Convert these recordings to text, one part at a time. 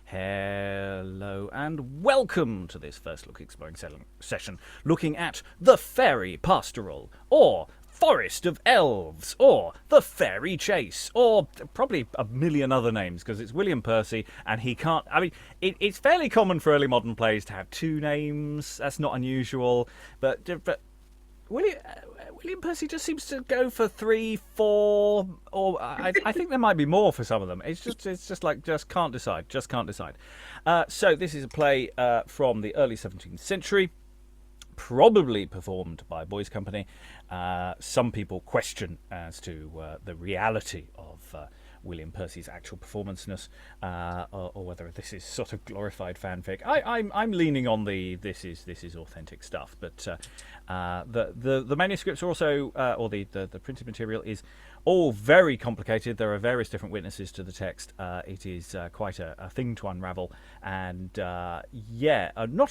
Hello and welcome to this first look exploring session looking at the Fairy Pastoral, or Forest of Elves, or the Fairy Chase, or probably a million other names because it's William Percy and he can't. I mean, it's fairly common for early modern plays to have two names. That's not unusual, but William Percy just seems to go for 3, 4, or I think there might be more for some of them. It's just like just can't decide. So this is a play from the early 17th century, probably performed by a boys' company. Some people question as to the reality of William Percy's actual performanceness, or whether this is sort of glorified fanfic. I'm leaning on this is authentic stuff, but the manuscripts are also, or the printed material is all very complicated. There are various different witnesses to the text. It is quite a thing to unravel, and not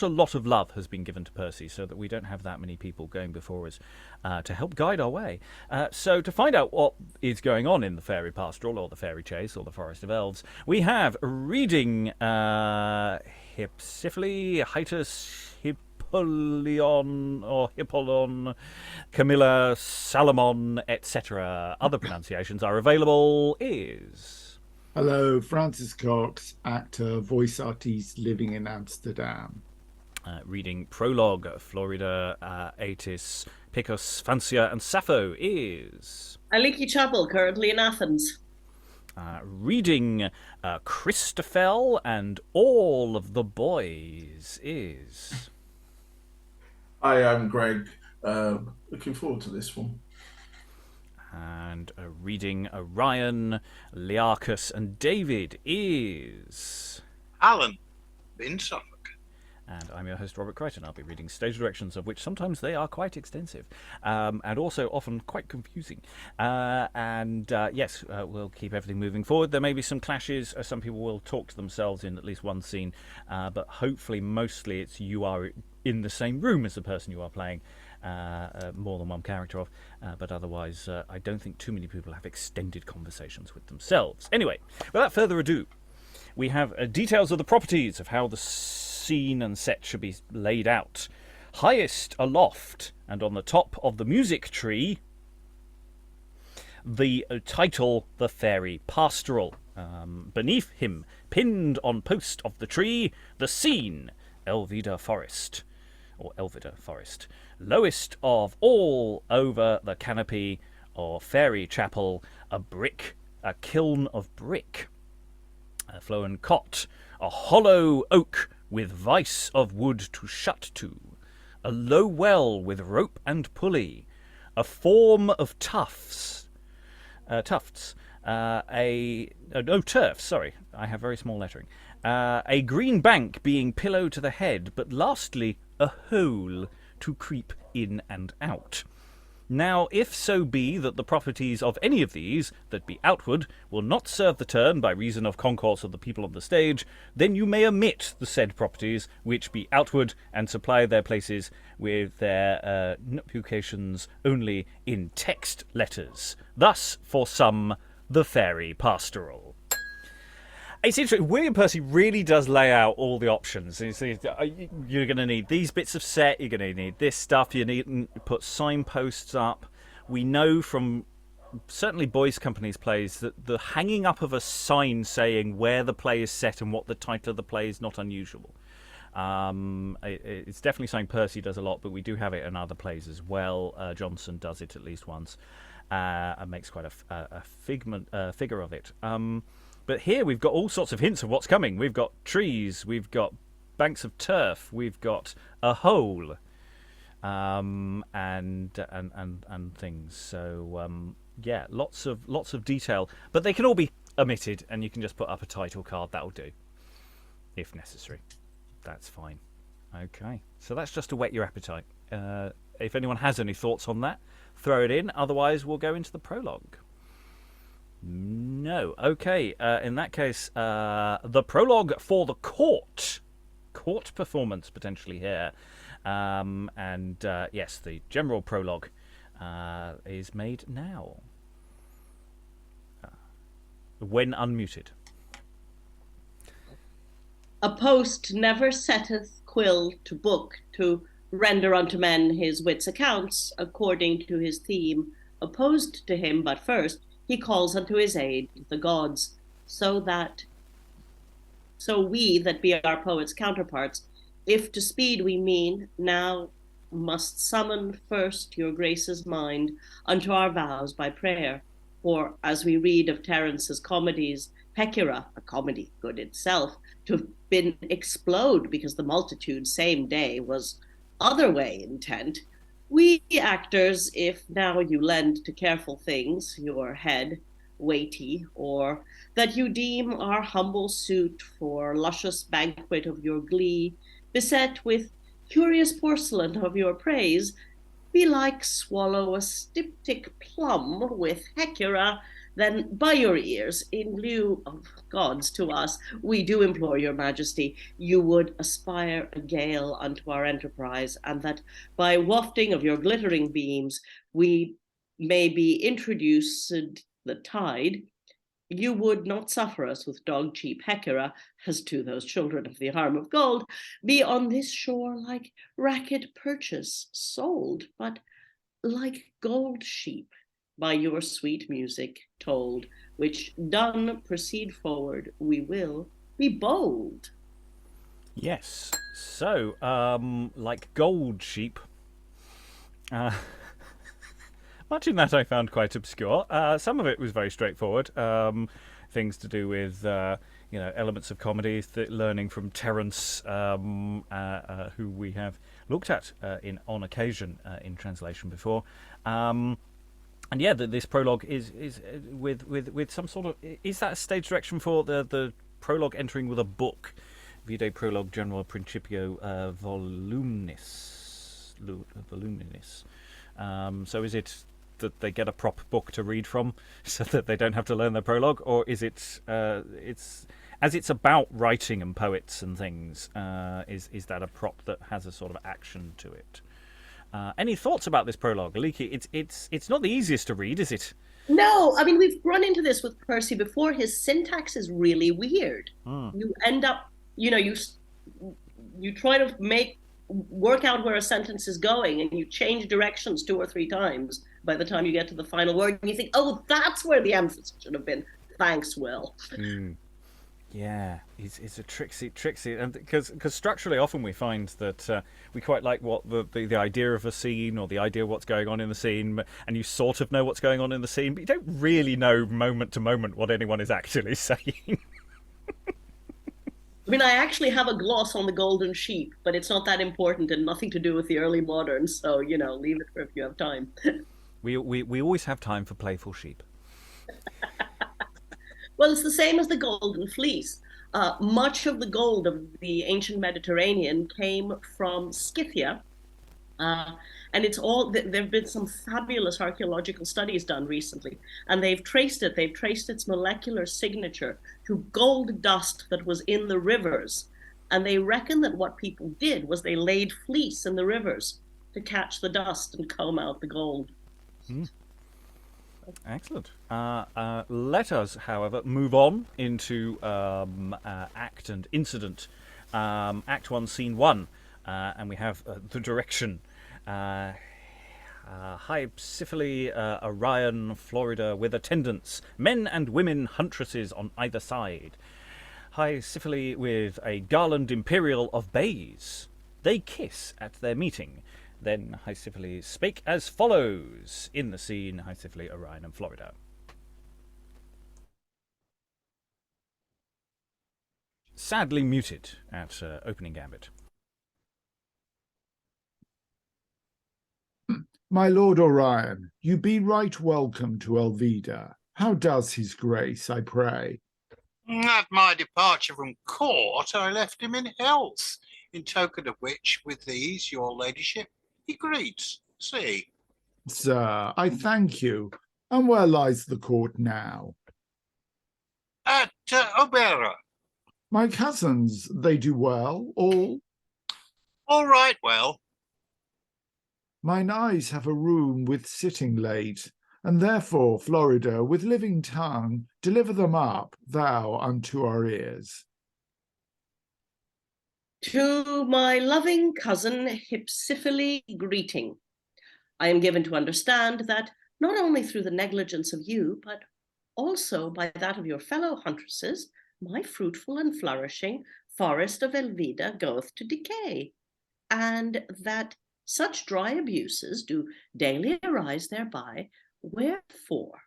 a lot of love has been given to Percy, so that we don't have that many people going before us to help guide our way. So to find out what is going on in the Fairy Pastoral, or the Fairy Chase, or the Forest of Elves, we have reading Hypsiphyle, Hytas, Hippolon, Camilla, Salomon, etc. Other pronunciations are available. Hello, Francis Cox, actor, voice artist living in Amsterdam. Reading Prologue, Florida, Atys, Picus, Fancia, and Sapho is Aliki, Chapple, currently in Athens. Reading Christophel and all of the boys is... Hi, I'm Greg. Looking forward to this one. And reading Orion, Learchus, and David is... Alan, in Suffolk. And I'm your host, Robert Crighton. I'll be reading stage directions, of which sometimes they are quite extensive, and also often quite confusing. Yes, we'll keep everything moving forward. There may be some clashes. Some people will talk to themselves in at least one scene, but hopefully mostly it's you are in the same room as the person you are playing, more than one character of, but otherwise I don't think too many people have extended conversations with themselves. Anyway, without further ado, we have details of the properties of how the scene and set should be laid out. Highest aloft and on the top of the music tree, the title, The Fairy Pastoral. Beneath him, pinned on post of the tree, the scene, Elvida Forest, or Elvida Forest. Lowest of all over the canopy, or fairy chapel, a kiln of brick. A flown cot, a hollow oak with vice of wood to shut to, a low well with rope and pulley, a form of turfs, turfs, I have very small lettering, a green bank being pillow to the head, but lastly a hole to creep in and out. Now, if so be that the properties of any of these that be outward will not serve the turn by reason of concourse of the people on the stage, then you may omit the said properties which be outward and supply their places with their nuptications only in text letters. Thus, for some, the Fairy Pastoral. It's interesting. William Percy really does lay out all the options. You're going to need these bits of set. You're going to need this stuff. You need to put signposts up. We know from certainly boys' companies' plays that the hanging up of a sign saying where the play is set and what the title of the play is not unusual. It's definitely something Percy does a lot, but we do have it in other plays as well. Johnson does it at least once and makes quite a figure of it. But here we've got all sorts of hints of what's coming. We've got trees, we've got banks of turf, we've got a hole, and things. So lots of detail. But they can all be omitted, and you can just put up a title card. That'll do, if necessary. That's fine. Okay, so that's just to whet your appetite. If anyone has any thoughts on that, throw it in. Otherwise, we'll go into the prologue. No. Okay, in that case, the prologue for the court performance potentially here. Yes, the general prologue is made now. When unmuted. A post never setteth quill to book to render unto men his wits accounts according to his theme, opposed to him, but first he calls unto his aid the gods, so we that be our poets' counterparts, if to speed we mean, now must summon first your grace's mind unto our vows by prayer. For as we read of Terence's comedies, Pecura, a comedy good itself, to have been explode because the multitude same day was other way intent, we actors, if now you lend to careful things your head weighty, or that you deem our humble suit for luscious banquet of your glee, beset with curious porcelain of your praise, belike swallow a styptic plum with Hecura, then by your ears, in lieu of gods to us, we do implore your majesty, you would aspire a gale unto our enterprise, and that by wafting of your glittering beams, we may be introduced the tide, you would not suffer us with dog-cheap Hecura, as to those children of the arm of gold, be on this shore like racket purchase sold, but like gold sheep by your sweet music told, which done proceed forward, we will be bold. Yes. So, like gold sheep. Much in that I found quite obscure. Some of it was very straightforward. Things to do with, elements of comedy, learning from Terence, who we have looked at on occasion in translation before. And yeah, this prologue is with some sort of... Is that a stage direction for the prologue entering with a book? Vide prologue general principio voluminis. So is it that they get a prop book to read from so that they don't have to learn their prologue, or is it it's about writing and poets and things, is that a prop that has a sort of action to it? Any thoughts about this prologue, Aliki? It's not the easiest to read, is it? No, I mean, we've run into this with Percy before. His syntax is really weird. You end up, you try to work out where a sentence is going, and you change directions 2 or 3 times by the time you get to the final word, and you think, oh, that's where the emphasis should have been. Thanks, Will. Yeah, it's a tricksy, and because structurally, often we find that we quite like what the idea of a scene or the idea of what's going on in the scene, and you sort of know what's going on in the scene, but you don't really know moment to moment what anyone is actually saying. I mean, I actually have a gloss on the golden sheep, but it's not that important and nothing to do with the early moderns, so, leave it for if you have time. We always have time for playful sheep. Well, it's the same as the Golden Fleece. Much of the gold of the ancient Mediterranean came from Scythia, and it's all. There have been some fabulous archaeological studies done recently, and they've traced it. They've traced its molecular signature to gold dust that was in the rivers, and they reckon that what people did was they laid fleece in the rivers to catch the dust and comb out the gold. Excellent. Let us, however, move on into act and incident. Act 1, Scene 1. And we have the direction. Hypsiphyle, Orion, Florida, with attendants, men and women huntresses on either side. Hypsiphyle with a garland imperial of bays. They kiss at their meeting. Then Hypsiphyle spake as follows in the scene: Hypsiphyle, Orion, and Florida. Sadly muted at opening gambit. My lord Orion, you be right welcome to Elvida. How does his grace, I pray? At my departure from court, I left him in health, in token of which, with these, your ladyship, he greets. See. Sir, I thank you. And where lies the court now? At Obera. My cousins, they do well, all? All right, well. Mine eyes have a room with sitting late, and therefore, Florida, with living tongue, deliver them up, thou unto our ears. To my loving cousin Hypsiphyle greeting. I am given to understand that not only through the negligence of you, but also by that of your fellow huntresses, my fruitful and flourishing Forest of Elveda goeth to decay, and that such dry abuses do daily arise thereby. Wherefore,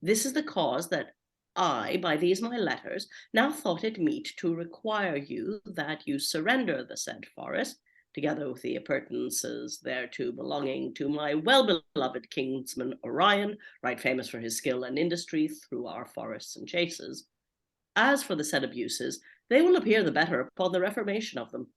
this is the cause that I, by these my letters, now thought it meet to require you that you surrender the said forest, together with the appurtenances thereto belonging to my well-beloved kinsman Orion, right famous for his skill and industry through our forests and chases. As for the said abuses, they will appear the better upon the reformation of them.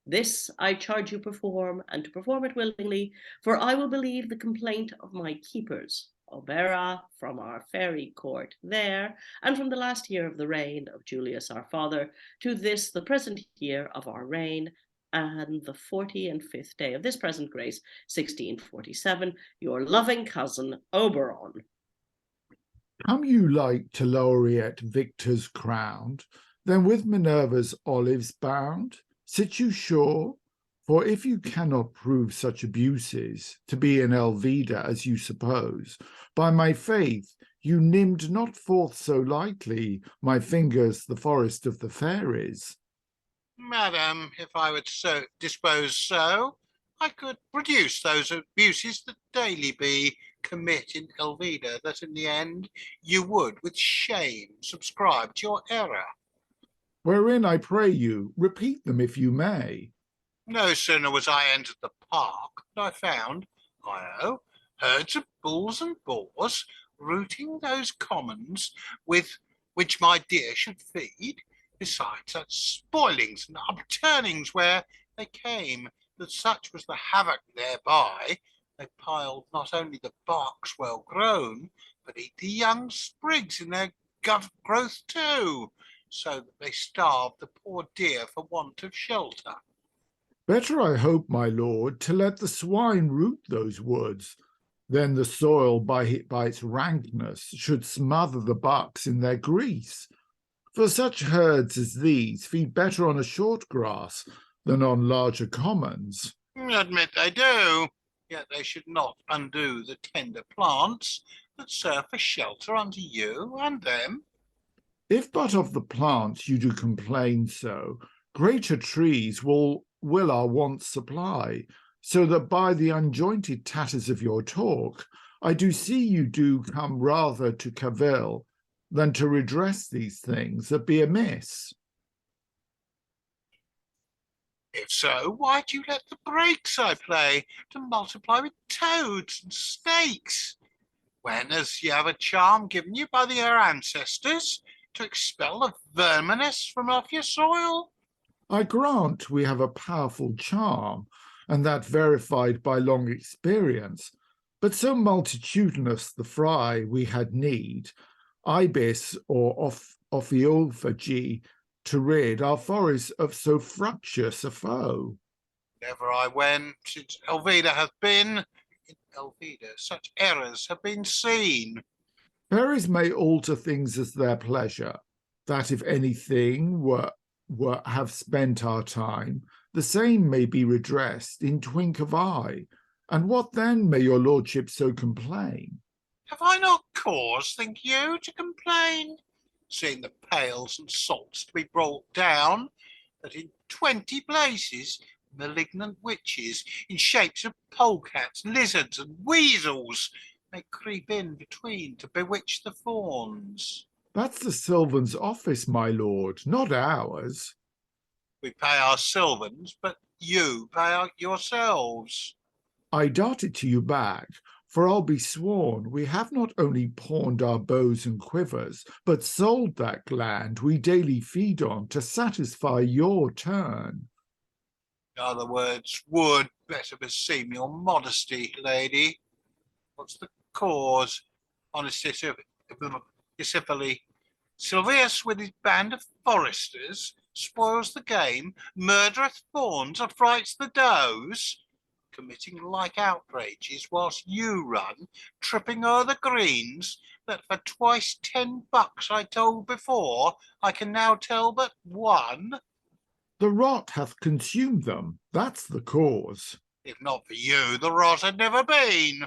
This I charge you perform, and to perform it willingly, for I will believe the complaint of my keepers, Obera, from our fairy court there, and from the last year of the reign of Julius our father, to this the present year of our reign, and the 45th day of this present grace, 1647, your loving cousin Oberon. Come you like to laureate victors crowned, then with Minerva's olives bound? Sit you sure? For if you cannot prove such abuses to be in Elveda as you suppose, by my faith, you nimmed not forth so lightly my fingers the forest of the fairies. Madam, if I would so dispose so, I could produce those abuses that daily be commit in Elveda, that in the end you would with shame subscribe to your error. Wherein, I pray you, repeat them if you may. No sooner was I entered the park than I found, herds of bulls and boars rooting those commons with which my deer should feed, besides such spoilings and upturnings where they came, that such was the havoc thereby, they piled not only the barks well grown, but eat the young sprigs in their growth too, so that they starved the poor deer for want of shelter. Better, I hope, my lord, to let the swine root those woods, than the soil by its rankness should smother the bucks in their grease. For such herds as these feed better on a short grass than on larger commons. Admit they do, yet they should not undo the tender plants that serve for shelter unto you and them. If but of the plants you do complain so, greater trees will our wants supply, so that by the unjointed tatters of your talk, I do see you do come rather to cavil than to redress these things that be amiss. If so, why do you let the brakes I play to multiply with toads and snakes, when as ye have a charm given you by your ancestors to expel the verminous from off your soil? I grant we have a powerful charm, and that verified by long experience, but so multitudinous the fry we had need, ibis or ophiophagy, to rid our forest of so fructuous a foe. Never I went, since Elveda hath been, in Elveda such errors have been seen. Fairies may alter things as their pleasure, that if anything have spent our time, the same may be redressed in twink of eye. And what then may your lordship so complain? Have I not cause, think you, to complain, seeing the pails and salts to be brought down, that in 20 places malignant witches, in shapes of polecats, lizards, and weasels, may creep in between to bewitch the fawns? That's the Sylvan's office, my lord, not ours. We pay our Sylvans, but you pay out yourselves. I dart it to you back, for I'll be sworn we have not only pawned our bows and quivers, but sold that land we daily feed on to satisfy your turn. Other words would better beseem your modesty, lady. What's the cause? Honest Hypsiphyle. Silvius with his band of foresters spoils the game, murdereth fawns, affrights the does, committing like outrages whilst you run, tripping o'er the greens, that for twice 10 bucks I told before, I can now tell but one. The rot hath consumed them, that's the cause. If not for you, the rot had never been.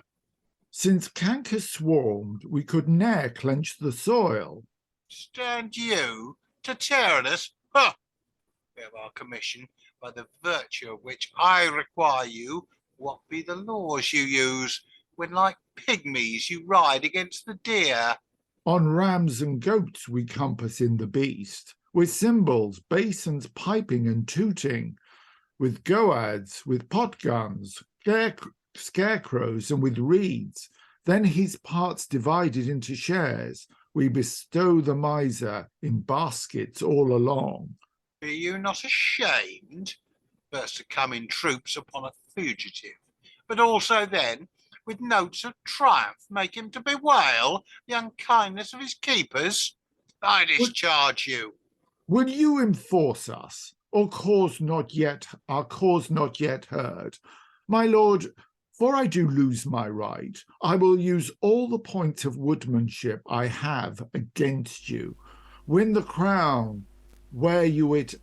Since canker swarmed, we could ne'er clench the soil. Stand you to tear at us? Ha! We have our commission, by the virtue of which I require you. What be the laws you use, when like pygmies you ride against the deer? On rams and goats we compass in the beast, with cymbals, basons piping and tooting, with goads, with pot guns, scarecrows, and with reeds. Then his parts divided into shares, we bestow the miser in baskets all along. Be you not ashamed first to come in troops upon a fugitive, but also then, with notes of triumph, make him to bewail the unkindness of his keepers? I discharge you. Will you enforce us, or our cause not yet heard? My lord, for I do lose my right, I will use all the points of woodmanship I have against you. Win the crown, wear you it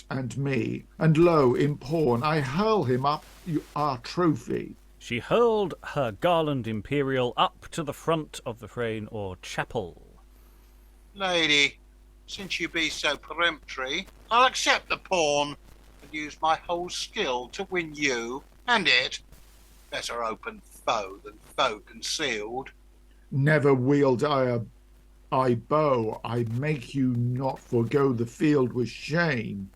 and me, and lo, in pawn, I hurl him up our trophy. She hurled her garland imperial up to the front of the frame or chapel. Lady, since you be so peremptory, I'll accept the pawn and use my whole skill to win you and it. Better open foe than foe concealed. Never wield I bow, I make you not forego the field with shame.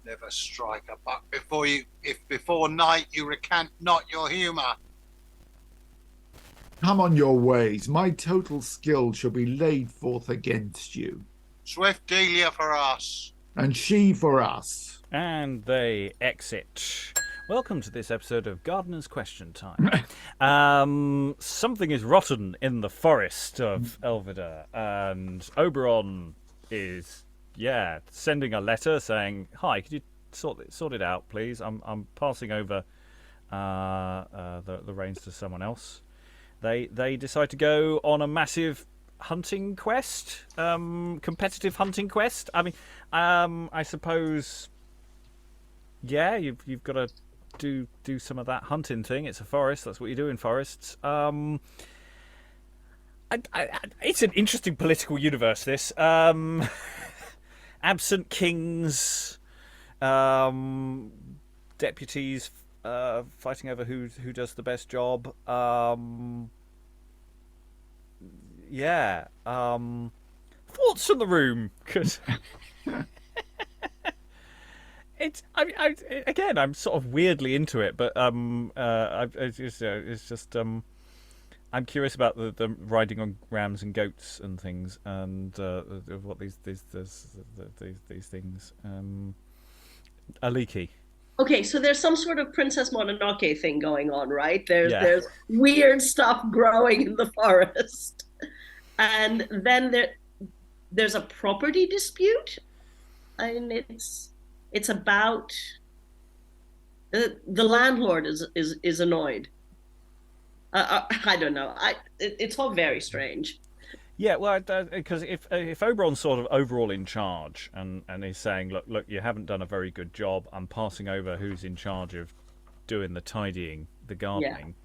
Never strike a buck before you, if before night you recant not your humour. Come on your ways, my total skill shall be laid forth against you. Swift Delia for us. And she for us. And they exit. Welcome to this episode of Gardener's Question Time. Something is rotten in the Forest of Elvidor, and Oberon is, sending a letter saying, "Hi, could you sort it out, please? I'm passing over the reins to someone else." They decide to go on a massive hunting quest, competitive hunting quest. I mean, I suppose, you've got to do some of that hunting thing. It's a forest. That's what you do in forests. It's an interesting political universe, this. Absent kings, deputies fighting over who does the best job. Thoughts from the room, because I'm sort of weirdly into it, but it's just I'm curious about the riding on rams and goats and things, and what these things. Aliki. Okay, so there's some sort of Princess Mononoke thing going on, right? There's weird stuff growing in the forest, and then there's a property dispute, and it's about the landlord is annoyed. I don't know. It's all very strange. Yeah, well, because if Oberon's sort of overall in charge and he's saying, look, you haven't done a very good job. I'm passing over who's in charge of doing the tidying, the gardening,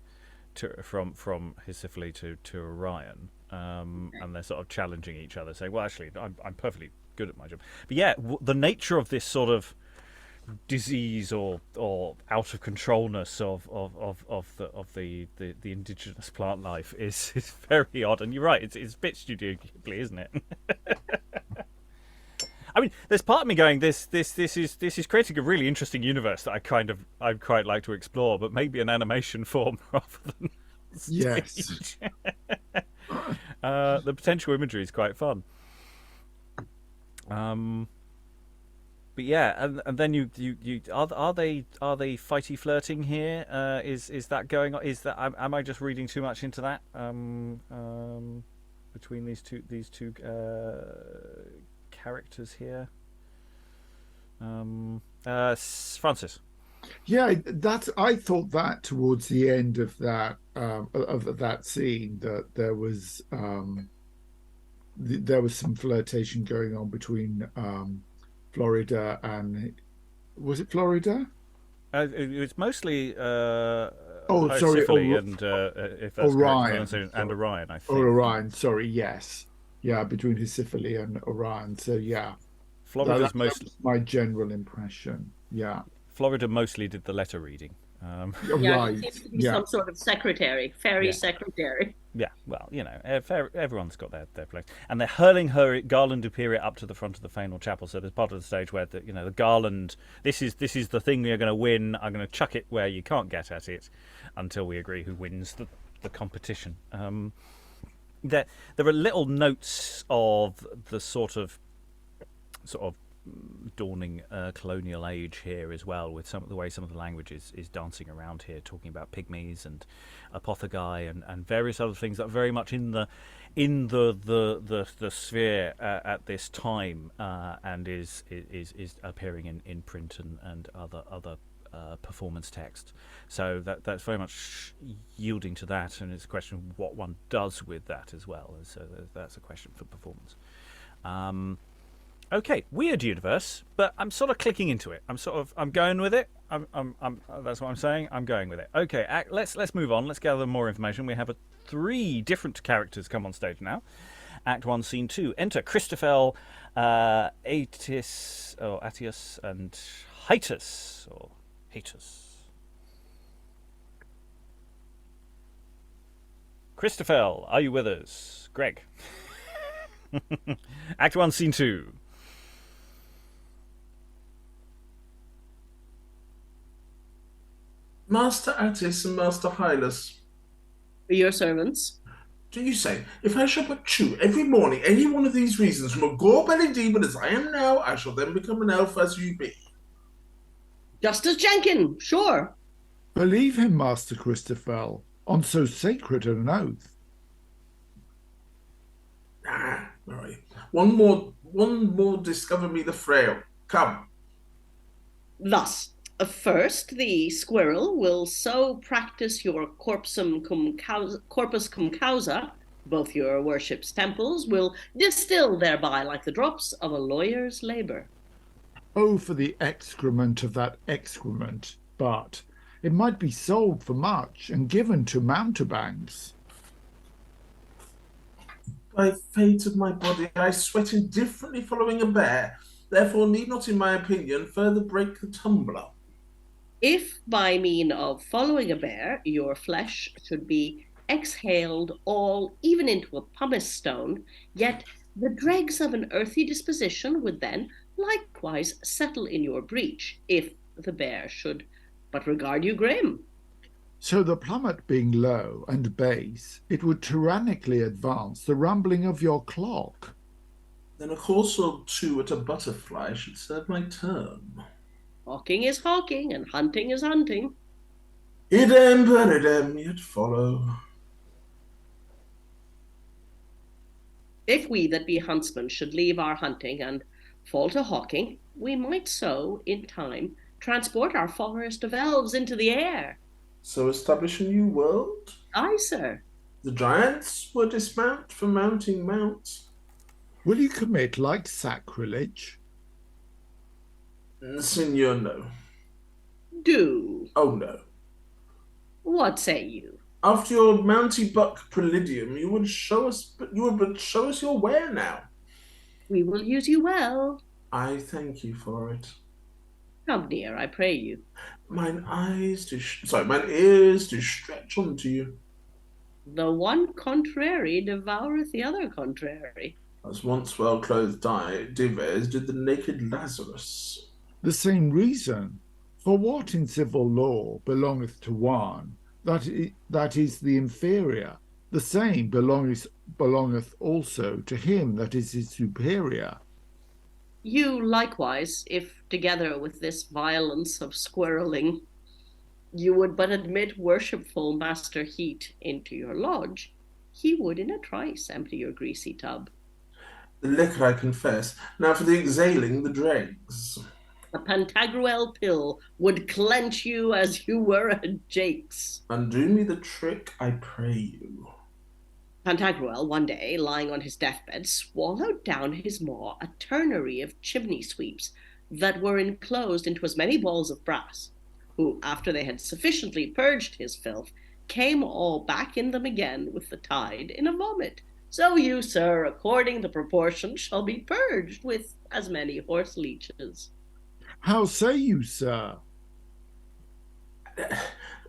from Hypsiphyle to Orion, and they're sort of challenging each other, saying, well, actually, I'm perfectly good at my job. But the nature of this sort of disease or out of controlness of the indigenous plant life is very odd, and you're right, it's a bit Studio Ghibli, isn't it? I mean, there's part of me going, this is creating a really interesting universe that I'd quite like to explore, but maybe an animation form rather than yes. The potential imagery is quite fun. But and then you are they fighty flirting here? Is that going on? Is that am I just reading too much into that? Between these two characters here. Francis. Yeah, I thought that towards the end of that scene that there was some flirtation going on between Florida and was it Florida? It's mostly Sorry, Hypsiphyle and if that's correct, Orion. and Orion, I Or think. Orion, sorry, yes. Yeah, between Hypsiphyle and Orion. So yeah. Florida's That was my general impression. Yeah. Florida mostly did the letter reading. Yeah, Right. he seems to be Yeah. some sort of secretary, fairy Yeah. secretary. Yeah, well, everyone's got their place, and they're hurling her garland Imperial up to the front of the Fainal Chapel. So there's part of the stage where the garland. This is the thing we're going to win. I'm going to chuck it where you can't get at it, until we agree who wins the competition. There are little notes of the sort of dawning colonial age here as well, with the way some of the language is dancing around here, talking about pygmies and apothegi and various other things that are very much in the sphere at this time, and is appearing in print and other performance text. So that's very much yielding to that, and it's a question of what one does with that as well. So that's a question for performance. Okay, weird universe, but I'm sort of clicking into it. I'm going with it. That's what I'm saying. I'm going with it. Okay, let's move on. Let's gather more information. We have 3 different characters come on stage now. Act 1, Scene 2. Enter Christophel, Atys, and Hytas, or Hytas. Christophel, are you with us? Greg. Act 1, Scene 2. Master Atys and Master Hylas. Your servants. Do you say, if I shall but chew every morning any one of these reasons from a gore-bellied demon as I am now, I shall then become an elf as you be? Justice Jenkin, sure. Believe him, Master Christophel, on so sacred an oath. All right. One more discover me the frail. Come. Thus, first, the squirrel will so practice your corpus cum causa, both your worship's temples, will distill thereby like the drops of a lawyer's labour. Oh, for the excrement of that excrement, but it might be sold for much and given to mountebanks. By fate of my body, I sweat indifferently following a bear, therefore need not, in my opinion, further break the tumbler. If by mean of following a bear, your flesh should be exhaled all, even into a pumice stone, yet the dregs of an earthy disposition would then likewise settle in your breach, if the bear should but regard you grim. So the plummet being low and base, it would tyrannically advance the rumbling of your clock. Then a course or two at a butterfly should serve my turn. Hawking is hawking, and hunting is hunting. Idem per idem, yet follow. If we that be huntsmen should leave our hunting and fall to hawking, we might so, in time, transport our Forest of Elves into the air. So establish a new world? Aye, sir. The giants were dismount for mounting mounts. Will you commit like sacrilege? Signor, no. Do. Oh, no. What say you? After your Mounty Buck Prelidium, you would but show us your ware now. We will use you well. I thank you for it. Come near, I pray you. Mine ears do stretch unto you. The one contrary devoureth the other contrary. As once well-clothed divers did the naked Lazarus. The same reason. For what in civil law belongeth to one, that is the inferior, the same belongeth also to him that is his superior. You likewise, if together with this violence of squirreling, you would but admit worshipful Master Heat into your lodge, he would in a trice empty your greasy tub. The liquor, I confess. Now for the exhaling the dregs. A Pantagruel pill would clench you as you were a jakes. Undo me the trick, I pray you. Pantagruel, one day, lying on his deathbed, swallowed down his maw a ternary of chimney sweeps that were enclosed into as many balls of brass, who, after they had sufficiently purged his filth, came all back in them again with the tide in a vomit. So you, sir, according the proportion, shall be purged with as many horse leeches. How say you, sir?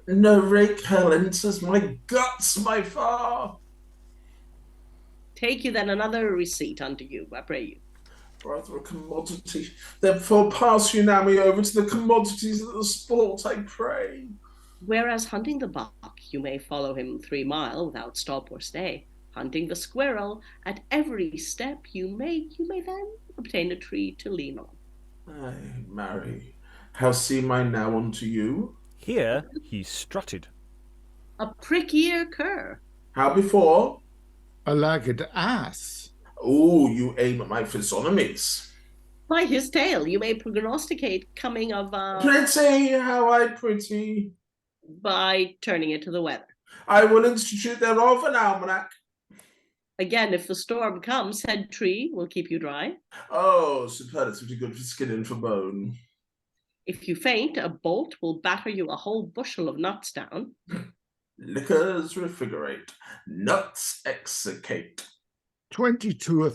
No rake hell enters my guts, my far. Take you then another receipt unto you, I pray you. Rather a commodity. Therefore pass you now me over to the commodities of the sport, I pray. Whereas hunting the buck, you may follow him 3 mile without stop or stay. Hunting the squirrel, at every step you make, you may then obtain a tree to lean on. Ay, marry, how seem I now unto you? Here he strutted. A prick-ear cur. How before? A lagged ass. Oh, you aim at my physiognomies. By his tail, you may prognosticate coming of Pretty, how I pretty. by turning it to the weather. I will institute thereof an almanac. Again, if the storm comes, said tree will keep you dry. Oh, superlatively good for skin and for bone. If you faint, a bolt will batter you a whole bushel of nuts down. Liquors refrigerate, nuts execrate. 20 to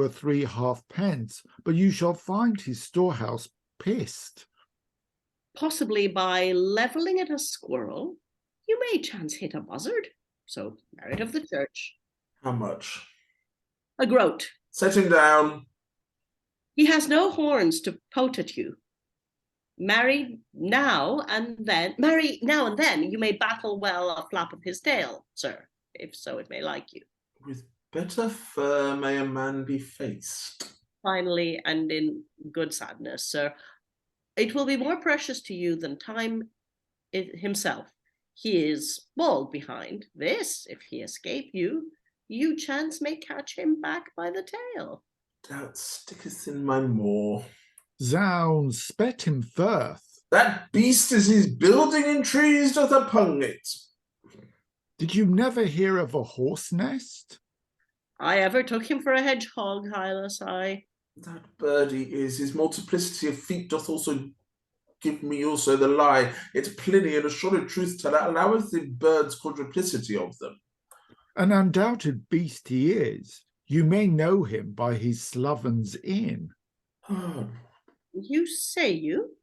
a 3 halfpence, but you shall find his storehouse pissed. Possibly by levelling at a squirrel, you may chance hit a buzzard. So, merit of the church. How much? A groat. Set him down. He has no horns to pote at you. Marry now and then, you may battle well a flap of his tail, sir, if so it may like you. With better fur may a man be faced. Finally, and in good sadness, sir, it will be more precious to you than time himself. He is bald behind. This, if he escape you, you chance may catch him back by the tail. Doubt sticketh in my maw. Zounds, spet him firth. That beast is his building in trees doth upon it. Did you never hear of a horse nest? I ever took him for a hedgehog, Hylas, I. That birdie is his multiplicity of feet doth also give me also the lie. Yet Pliny in a shorter truth tell alloweth the birds quadruplicity of them. An undoubted beast he is. You may know him by his slovens inn. You say you?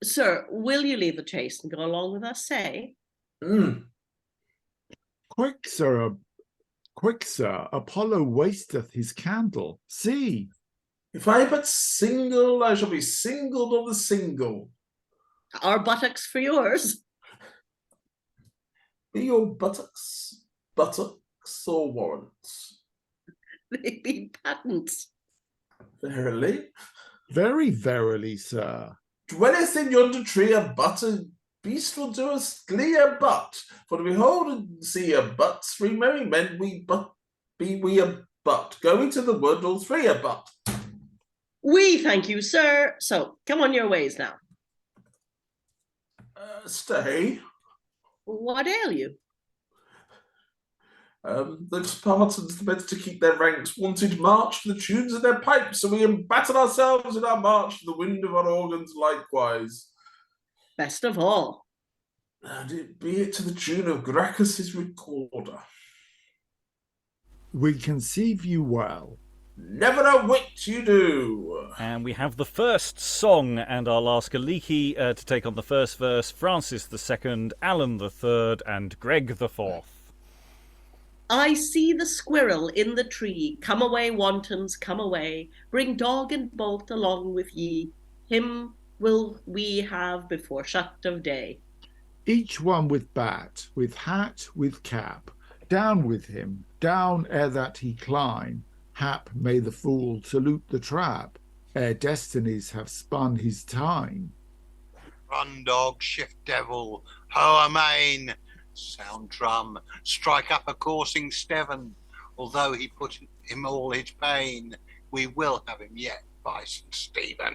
Sir, will you leave the chase and go along with us, say? Quick, sir, Apollo wasteth his candle. See. If I but single, I shall be singled of the single. Our buttocks for yours. Be your buttocks or warrants? They be patents. Verily? Very verily, sir. Dwelleth in yonder tree a butter beast will do us glee a butt. For to behold and see a butt, 3 merry men we a butt. Going to the wood, all 3 a butt. We thank you, sir. So, come on your ways now. Stay. What ail you? The Spartans, the better to keep their ranks, wanted march to the tunes of their pipes, so we embattled ourselves in our march to the wind of our organs likewise. Best of all. And it be it to the tune of Gracchus's recorder. We conceive you well. Never a whit you do. And we have the first song, and I'll ask Aliki to take on the first verse, Francis the second, Alan the third, and Greg the fourth. I see the squirrel in the tree. Come away, wantons, come away. Bring dog and bolt along with ye. Him will we have before shut of day. Each one with bat, with hat, with cap. Down with him, down ere that he climb. Hap may the fool salute the trap, ere destinies have spun his time. Run, dog, shift devil, ho amain. Sound drum, strike up a coursing steven. Although he put him all his pain, we will have him yet by St. Stephen.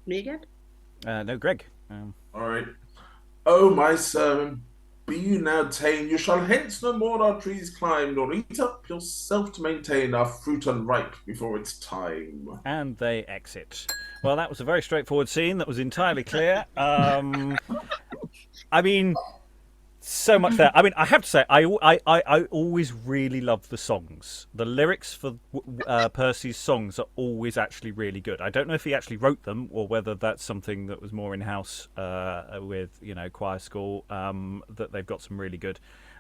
Me again? No, Greg. All right. O my servant, be you now ta'en, you shall hence no more our trees climb, nor eat up yourself to maintain our fruit unripe before its time. And they exit. Well, that was a very straightforward scene. That was entirely clear. I mean, so much there. I mean, I have to say, I always really love the songs. The lyrics for Percy's songs are always actually really good. I don't know if he actually wrote them or whether that's something that was more in-house with, choir school, that they've got some really good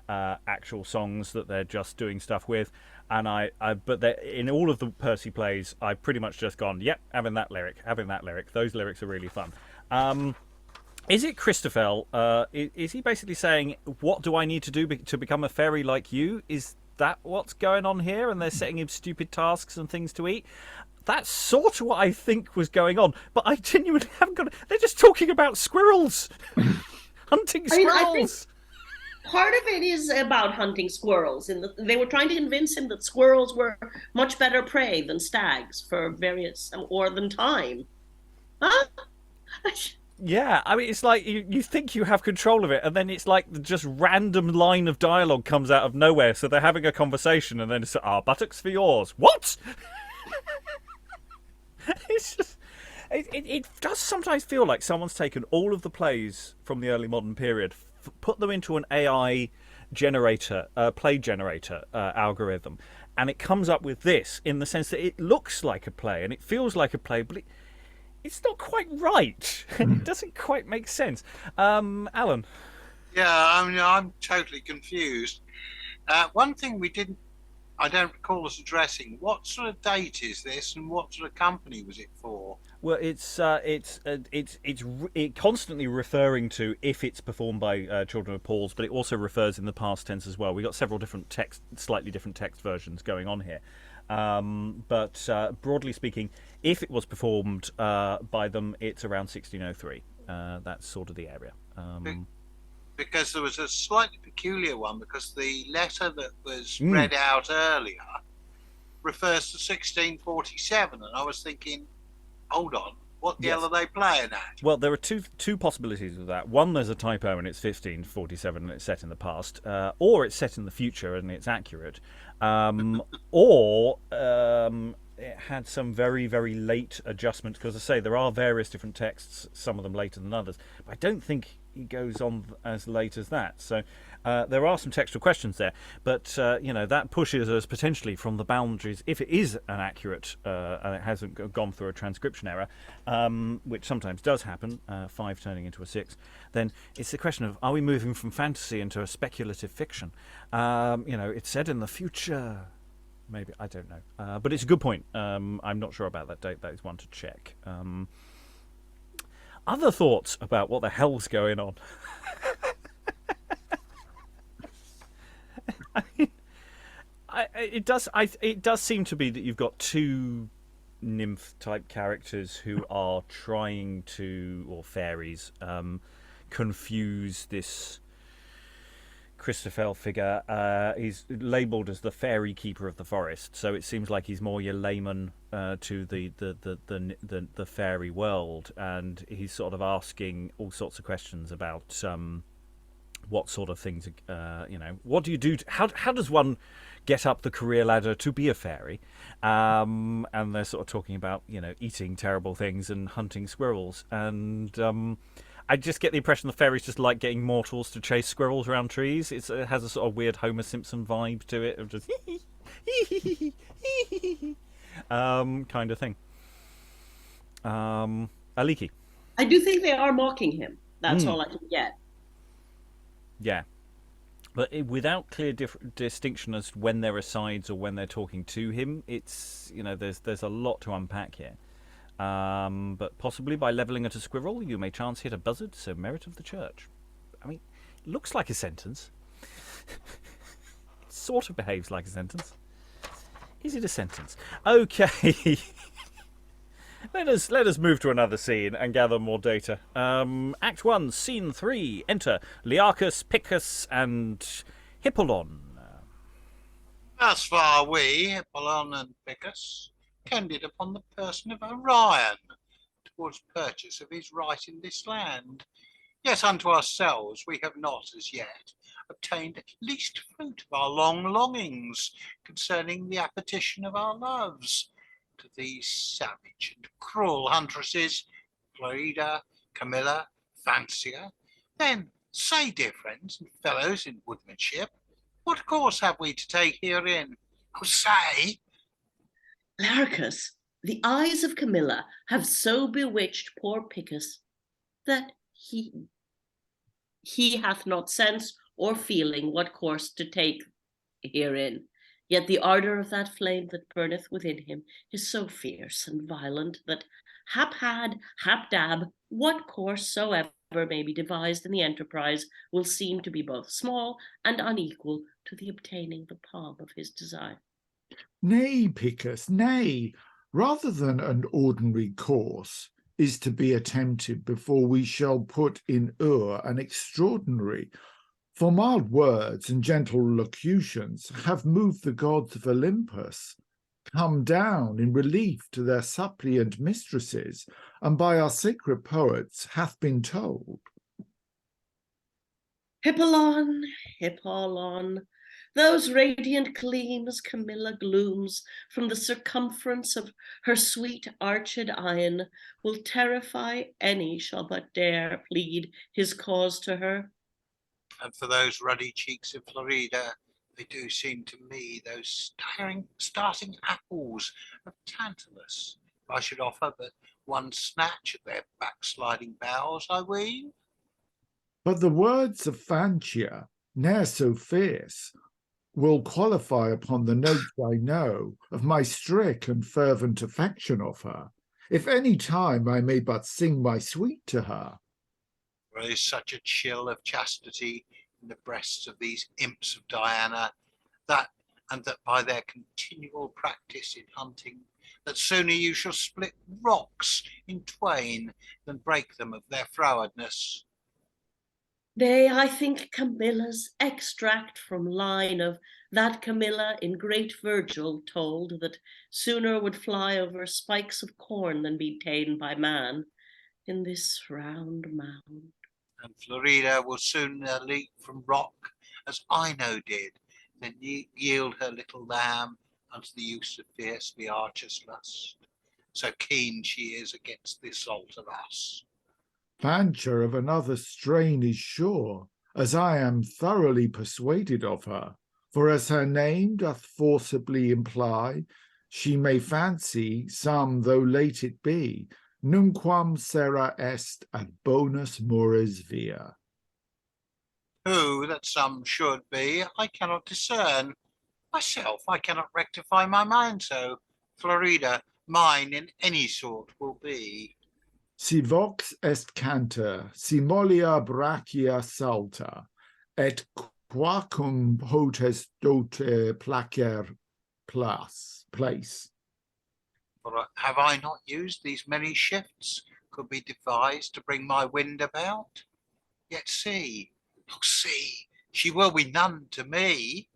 actual songs that they're just doing stuff with. And but in all of the Percy plays, I've pretty much just gone, yep, having that lyric. Those lyrics are really fun. Is it Christophel? Is he basically saying, what do I need to do to become a fairy like you? Is that what's going on here? And they're setting him stupid tasks and things to eat? That's sort of what I think was going on. But I genuinely haven't got it. They're just talking about squirrels. Hunting squirrels. I think part of it is about hunting squirrels. And they were trying to convince him that squirrels were much better prey than stags for various, or than time. Huh? Yeah, I mean, it's like you think you have control of it, and then it's like just random line of dialogue comes out of nowhere. So they're having a conversation, and then it's, buttocks for yours. What? It's just, it does sometimes feel like someone's taken all of the plays from the early modern period, put them into an AI generator, play generator algorithm, and it comes up with this in the sense that it looks like a play and it feels like a play, but it's not quite right. It doesn't quite make sense. Alan? Yeah, I'm totally confused. One thing I don't recall us addressing, what sort of date is this and what sort of company was it for? Well, it's constantly referring to if it's performed by Children of Paul's, but it also refers in the past tense as well. We've got several different slightly different text versions going on here. But broadly speaking, if it was performed by them, it's around 1603. That's sort of the area. Because there was a slightly peculiar one, because the letter that was read out earlier refers to 1647, and I was thinking, hold on, what the hell are they playing at? Well, there are two possibilities of that. One, there's a typo and it's 1547 and it's set in the past, or it's set in the future and it's accurate, or it had some very, very late adjustments, because I say there are various different texts, some of them later than others, but I don't think he goes on as late as that. So there are some textual questions there, but that pushes us potentially from the boundaries. If it is an accurate and it hasn't gone through a transcription error, which sometimes does happen, 5 turning into a 6, then it's the question of, are we moving from fantasy into a speculative fiction? It's said in the future. Maybe, I don't know. But it's a good point. I'm not sure about that date. That is one to check. Other thoughts about what the hell's going on? I mean, it does seem to be that you've got two nymph-type characters who are trying to, or fairies, confuse this Christophel figure. He's labelled as the fairy keeper of the forest, so it seems like he's more your layman to the fairy world, and he's sort of asking all sorts of questions about what sort of things, what do you do? How does one get up the career ladder to be a fairy? And they're sort of talking about eating terrible things and hunting squirrels, and I just get the impression the fairies just like getting mortals to chase squirrels around trees. It has a sort of weird Homer Simpson vibe to it, of just kind of thing. Aliki. I do think they are mocking him. That's all I can get. Yeah. But without clear distinction as to when they're asides or when they're talking to him, it's, there's a lot to unpack here. But possibly by levelling at a squirrel, you may chance hit a buzzard, so merit of the church. I mean, it looks like a sentence. It sort of behaves like a sentence. Is it a sentence? Okay. Let us move to another scene and gather more data. Act 1, Scene 3. Enter Learchus, Picus, and Hippolon. Thus far we, Hippolon and Picus, tended upon the person of Orion towards purchase of his right in this land. Yet unto ourselves we have not as yet obtained least fruit of our long longings concerning the appetition of our loves to these savage and cruel huntresses, Florida, Camilla, Fancia. Then say, dear friends and fellows in woodmanship, what course have we to take herein? Oh, say! Learchus, the eyes of Camilla have so bewitched poor Picus that he hath not sense or feeling what course to take herein. Yet the ardour of that flame that burneth within him is so fierce and violent that hap-dab, what course soever may be devised in the enterprise will seem to be both small and unequal to the obtaining the palm of his desire. Nay, Picus, nay, rather than an ordinary course is to be attempted before we shall put in an extraordinary. For mild words and gentle locutions have moved the gods of Olympus, come down in relief to their suppliant mistresses, and by our sacred poets hath been told. Hippolon, Hippolon, those radiant gleams Camilla glooms from the circumference of her sweet arched eyen will terrify any shall but dare plead his cause to her. And for those ruddy cheeks of Florida, they do seem to me those starting apples of Tantalus. If I should offer but one snatch at their backsliding boughs, I ween. But the words of Fancia, ne'er so fierce, will qualify upon the notes I know of my strict and fervent affection of her, if any time I may but sing my sweet to her. There is such a chill of chastity in the breasts of these imps of Diana, that by their continual practice in hunting, that sooner you shall split rocks in twain than break them of their frowardness. Nay, I think Camilla's extract from line of that Camilla in great Virgil told that sooner would fly over spikes of corn than be ta'en by man in this round mound. And Florida will sooner leap from rock, as Ino did, than yield her little lamb unto the use of fiercely archer's lust. So keen she is against the assault of us. Fancia of another strain is sure, as I am thoroughly persuaded of her, for as her name doth forcibly imply, she may fancy some, though late it be, nunquam sera est ad bonus mores via. Who that some should be, I cannot discern. Myself, I cannot rectify my mind so. Florida, mine in any sort will be. Si vox est canter, si mollia brachia salta, et quacum potes dote placer place. For have I not used these many shifts could be devised to bring my wind about? Yet see, oh see, she will be none to me.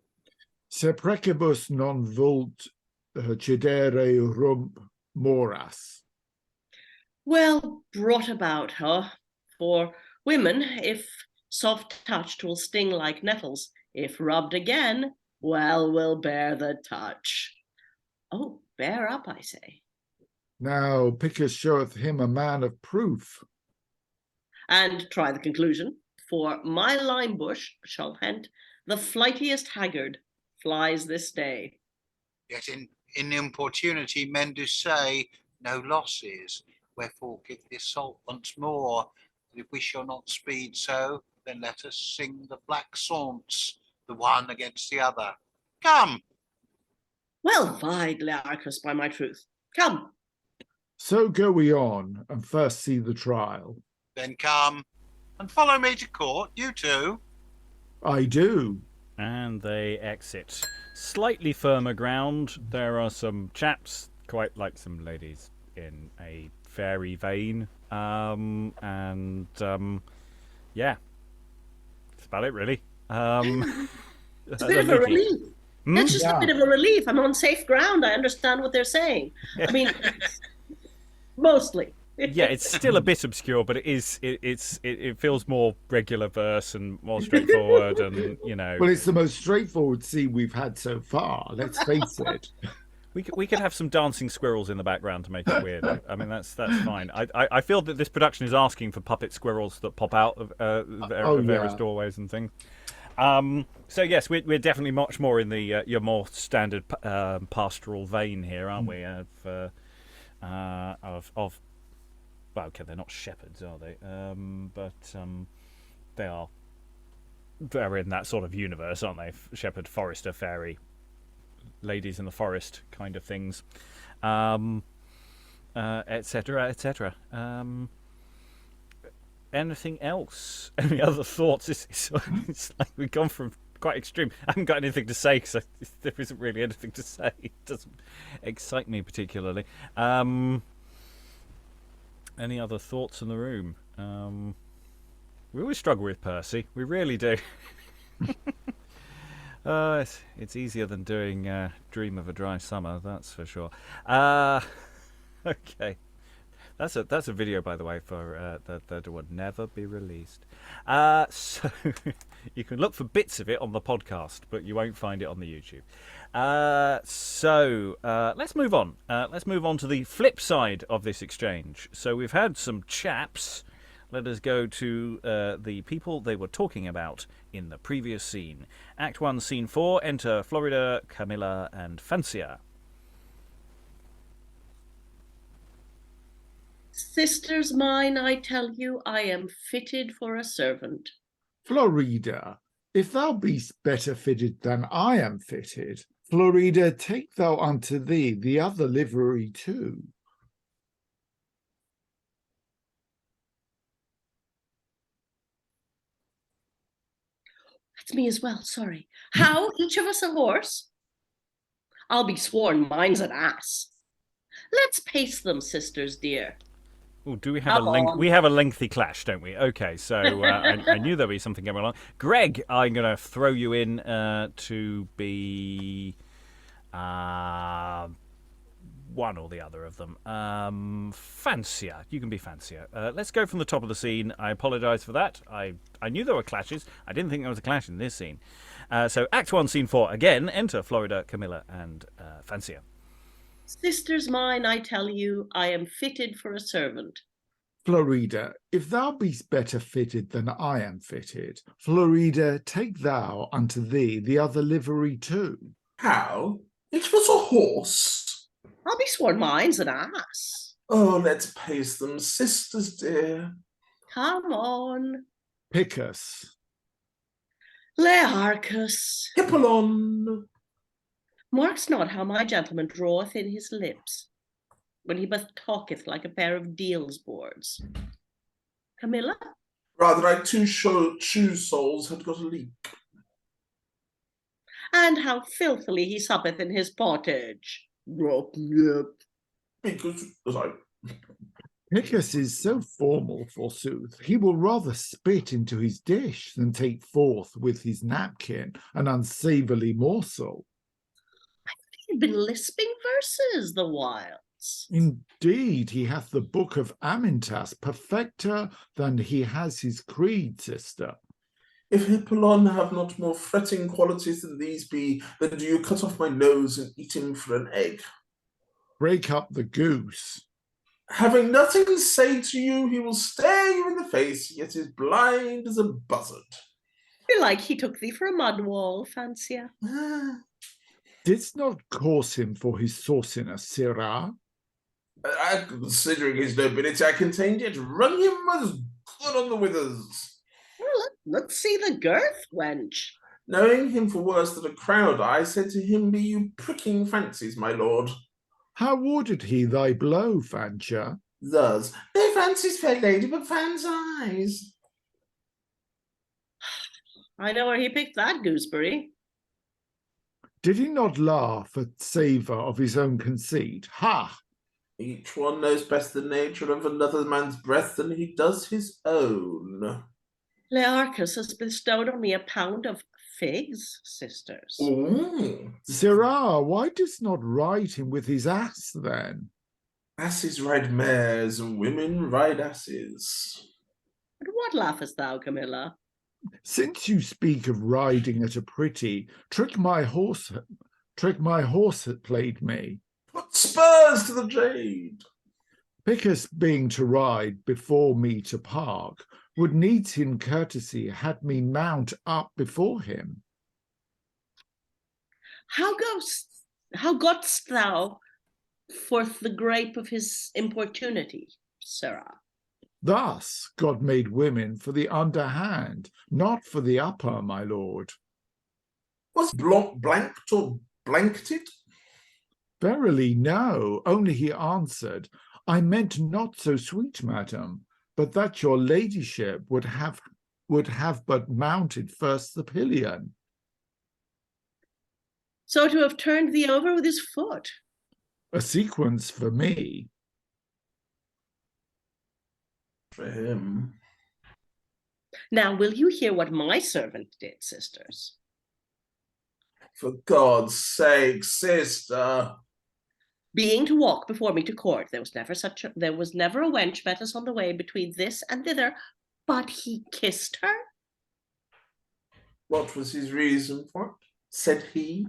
Se precibus non vult cedere rump moras. Well brought about, huh? For women, if soft touched, will sting like nettles. If rubbed again, well, will bear the touch. Oh, bear up, I say. Now Picus showeth him a man of proof. And try the conclusion, for my lime bush shall hent the flightiest haggard flies this day. Yet in importunity men do say, no loss is. Wherefore give the assault once more, and if we shall not speed so, then let us sing the black saunts, the one against the other. Come! Well, fie, Learchus, by my truth. Come. So go we on, and first see the trial. Then come, and follow me to court, you two. I do. And they exit. Slightly firmer ground. There are some chaps, quite like some ladies, in a fairy vein. Yeah. That's about it, really. It's a bit of a relief. It's just a bit of a relief. I'm on safe ground. I understand what they're saying. I mean, mostly. Yeah, it's still a bit obscure, but it feels more regular verse and more straightforward, and Well, it's the most straightforward scene we've had so far. Let's face it. we could have some dancing squirrels in the background to make it weird. I mean, that's fine. I feel that this production is asking for puppet squirrels that pop out of various doorways and things. So yes, we're definitely much more in the your more standard pastoral vein here, aren't we? Well, okay, they're not shepherds, are they? But they're in that sort of universe, aren't they? Shepherd, forester, fairy, ladies in the forest kind of things, etc., etc. Anything else? Any other thoughts? It's like we've gone from quite extreme. I haven't got anything to say because there isn't really anything to say. It doesn't excite me particularly. Any other thoughts in the room? We always struggle with Percy. We really do. It's easier than doing Dream of a Dry Summer, that's for sure. Okay. That's a video, by the way, for that would never be released. So you can look for bits of it on the podcast, but you won't find it on the YouTube. So let's move on. Let's move on to the flip side of this exchange. So we've had some chaps. Let us go to the people they were talking about in the previous scene. Act 1, Scene 4, enter Florida, Camilla, and Fancia. Sisters mine, I tell you, I am fitted for a servant. Florida, if thou beest better fitted than I am fitted, Florida, take thou unto thee the other livery too. That's me as well, sorry. How? Each of us a horse? I'll be sworn mine's an ass. Let's pace them, sisters dear. Oh, do we have we have a lengthy clash, don't we? Okay, so I knew there'd be something going on. Greg, I'm going to throw you in to be one or the other of them. Fancia, you can be Fancia. Let's go from the top of the scene. I apologise for that. I knew there were clashes. I didn't think there was a clash in this scene. So Act 1, Scene 4, again, enter Florida, Camilla, and Fancia. Sisters mine, I tell you, I am fitted for a servant. Florida, if thou beest better fitted than I am fitted, Florida, take thou unto thee the other livery too. How? It was a horse. I'll be sworn mine's an ass. Oh, let's pace them, sisters dear. Come on. Picus. Learchus. Hippolon. Marks not how my gentleman draweth in his lips, when he but talketh like a pair of deals boards. Camilla? Rather, I two shoe soles had got a leak. And how filthily he suppeth in his pottage. Because, sorry. Picus is so formal, forsooth, he will rather spit into his dish than take forth with his napkin an unsavourly morsel. He'd been lisping verses the whiles. Indeed, he hath the book of Amyntas perfecter than he has his creed, sister. If Hippolon have not more fretting qualities than these be, then do you cut off my nose and eat him for an egg. Break up the goose. Having nothing to say to you, he will stare you in the face, yet is blind as a buzzard. Belike he took thee for a mud wall, Fancia. Didst not course him for his sauciness, sirrah? Considering his nobility, I contained yet run him as good on the withers. Well, let's see the girth, wench. Knowing him for worse than a crowd, I said to him, be you pricking fancies, my lord. How warded he thy blow, Fancia? Thus, no fancies, fair lady, but fans' eyes. I know where he picked that gooseberry. Did he not laugh at savour of his own conceit? Ha! Each one knows best the nature of another man's breath than he does his own. Learchus has bestowed on me a pound of figs, sisters. Ooh. Sirrah, why dost not ride him with his ass, then? Asses ride mares and women ride asses. At what laughest thou, Camilla? Since you speak of riding at a pretty, trick my horse had played me. Put spurs to the jade. Picus being to ride before me to park, would needs him courtesy had me mount up before him. How gott'st thou forth the grape of his importunity, sirrah? Thus God made women for the underhand, not for the upper, my lord. Was blanked or blanked it? Verily no, only he answered, I meant not so sweet, madam, but that your ladyship would have but mounted first the pillion. So to have turned thee over with his foot. A sequence for me. For him. Now will you hear what my servant did, sisters? For God's sake, sister. Being to walk before me to court, there was never a wench met us on the way between this and thither, but he kissed her. What was his reason for it? Said he.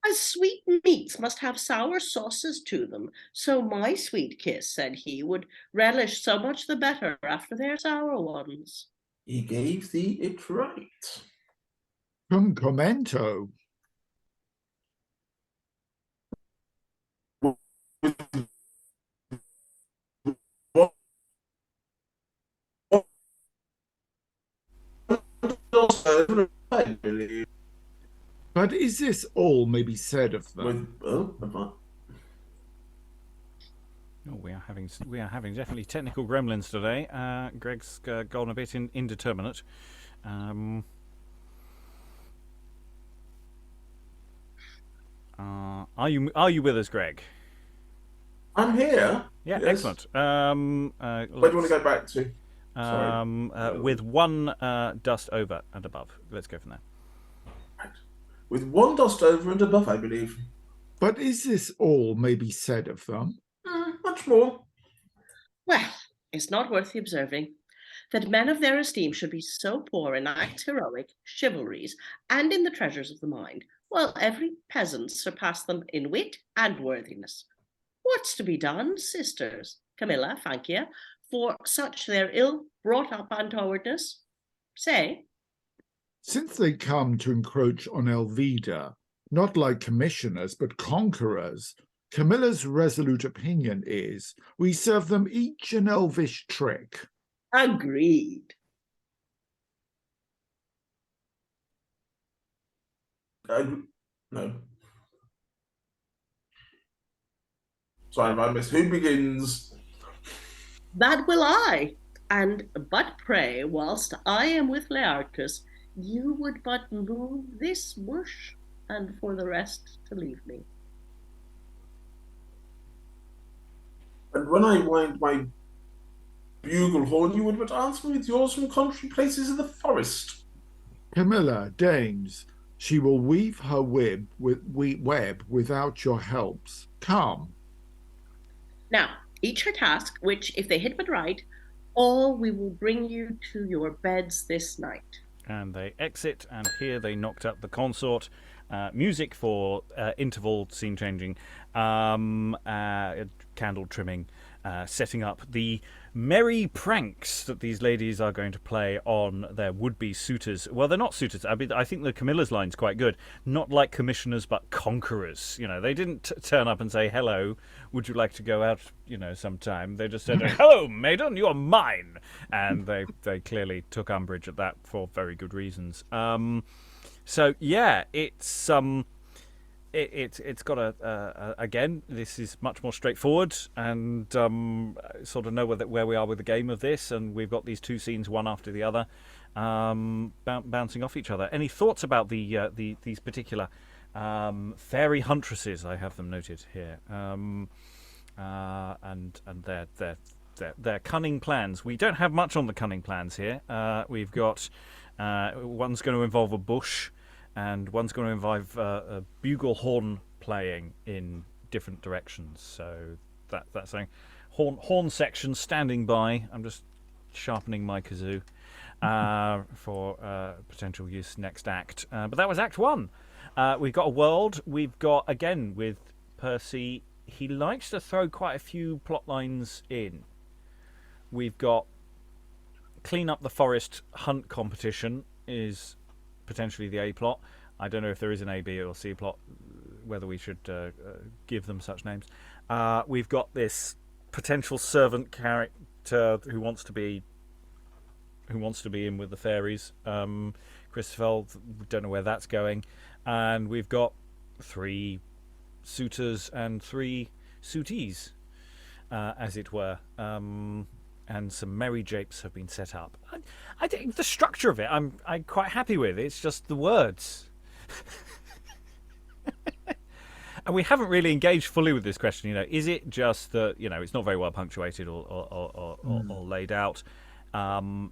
As sweet meats must have sour sauces to them, so my sweet kiss, said he, would relish so much the better after their sour ones. He gave thee it right. Cum commento. I believe. But is this all may be said of them? We are having definitely technical gremlins today. Greg's gone a bit indeterminate. Are you with us, Greg? I'm here. Yeah, yes. Excellent. Where do you want to go back to? With one dust over and above. Let's go from there. Right. With one dust over and above, I believe. But is this all may be said of them? Much more. Well, it's not worth the observing that men of their esteem should be so poor in acts heroic, chivalries, and in the treasures of the mind, while every peasant surpass them in wit and worthiness. What's to be done, sisters, Camilla, Fancia, for such their ill brought up untowardness? Say. Since they come to encroach on Elvida, not like commissioners, but conquerors, Camilla's resolute opinion is we serve them each an elvish trick. Agreed. No. Sorry if I missed. Who begins? That will I. And but pray, whilst I am with Learchus, you would but move this bush, and for the rest to leave me. And when I wind my bugle horn, you would but answer with yours from country places of the forest. Camilla deigns, she will weave her web without your helps. Come. Now, each her task, which, if they hit but right, all we will bring you to your beds this night. And they exit, and here they knocked up the consort. Music for interval scene changing, candle trimming, setting up the merry pranks that these ladies are going to play on their would-be suitors. Well, they're not suitors. I mean, I think the Camilla's line's quite good. Not like commissioners, but conquerors. You know, they didn't turn up and say, hello, would you like to go out, sometime? They just said, hello, maiden, you're mine. And they clearly took umbrage at that for very good reasons. So, yeah, it's got again, this is much more straightforward, and sort of know where we are with the game of this, and we've got these two scenes one after the other, bouncing off each other. Any thoughts about these particular fairy huntresses? I have them noted here, and their cunning plans. We don't have much on the cunning plans here. We've got one's going to involve a bush, and one's going to involve a bugle horn playing in different directions. So that saying. Horn section standing by. I'm just sharpening my kazoo for potential use next act. But that was Act 1. We've got a world. We've got, again, with Percy, he likes to throw quite a few plot lines in. We've got clean up the forest hunt competition is potentially the A plot. I don't know if there is an A, B, or C plot, whether we should give them such names. We've got this potential servant character who wants to be in with the fairies. Christophel, don't know where that's going. And we've got 3 suitors and 3 suitees, as it were. And some merry japes have been set up. I think the structure of it I'm quite happy with. It's just the words. And we haven't really engaged fully with this question. Is it just that it's not very well punctuated or laid out?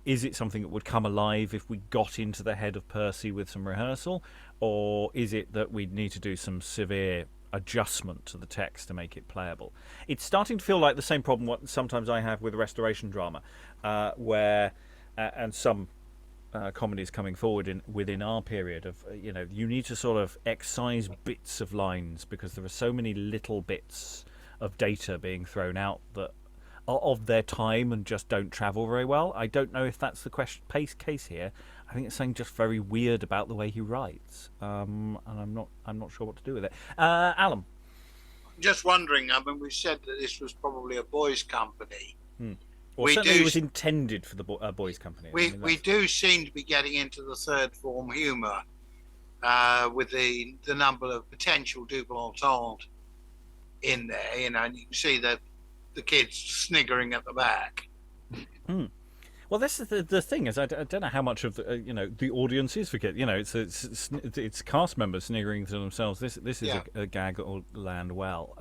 Is it something that would come alive if we got into the head of Percy with some rehearsal, or is it that we need to do some severe adjustment to the text to make it playable? It's starting to feel like the same problem what sometimes I have with restoration drama, where and some comedies coming forward within our period of you need to sort of excise bits of lines because there are so many little bits of data being thrown out that are of their time and just don't travel very well. I don't know if that's the case here. I think it's something just very weird about the way he writes, and I'm not sure what to do with it. Alan, Just wondering. I mean, we said that this was probably a boys' company. Or certainly it was intended for the boys' company. We do seem to be getting into the third form humour with the number of potential double entendre in there, and you can see the kids sniggering at the back. Well, this is the thing is I don't know how much of the audience is forget. It's cast members sniggering to themselves. This is a gag that will land well.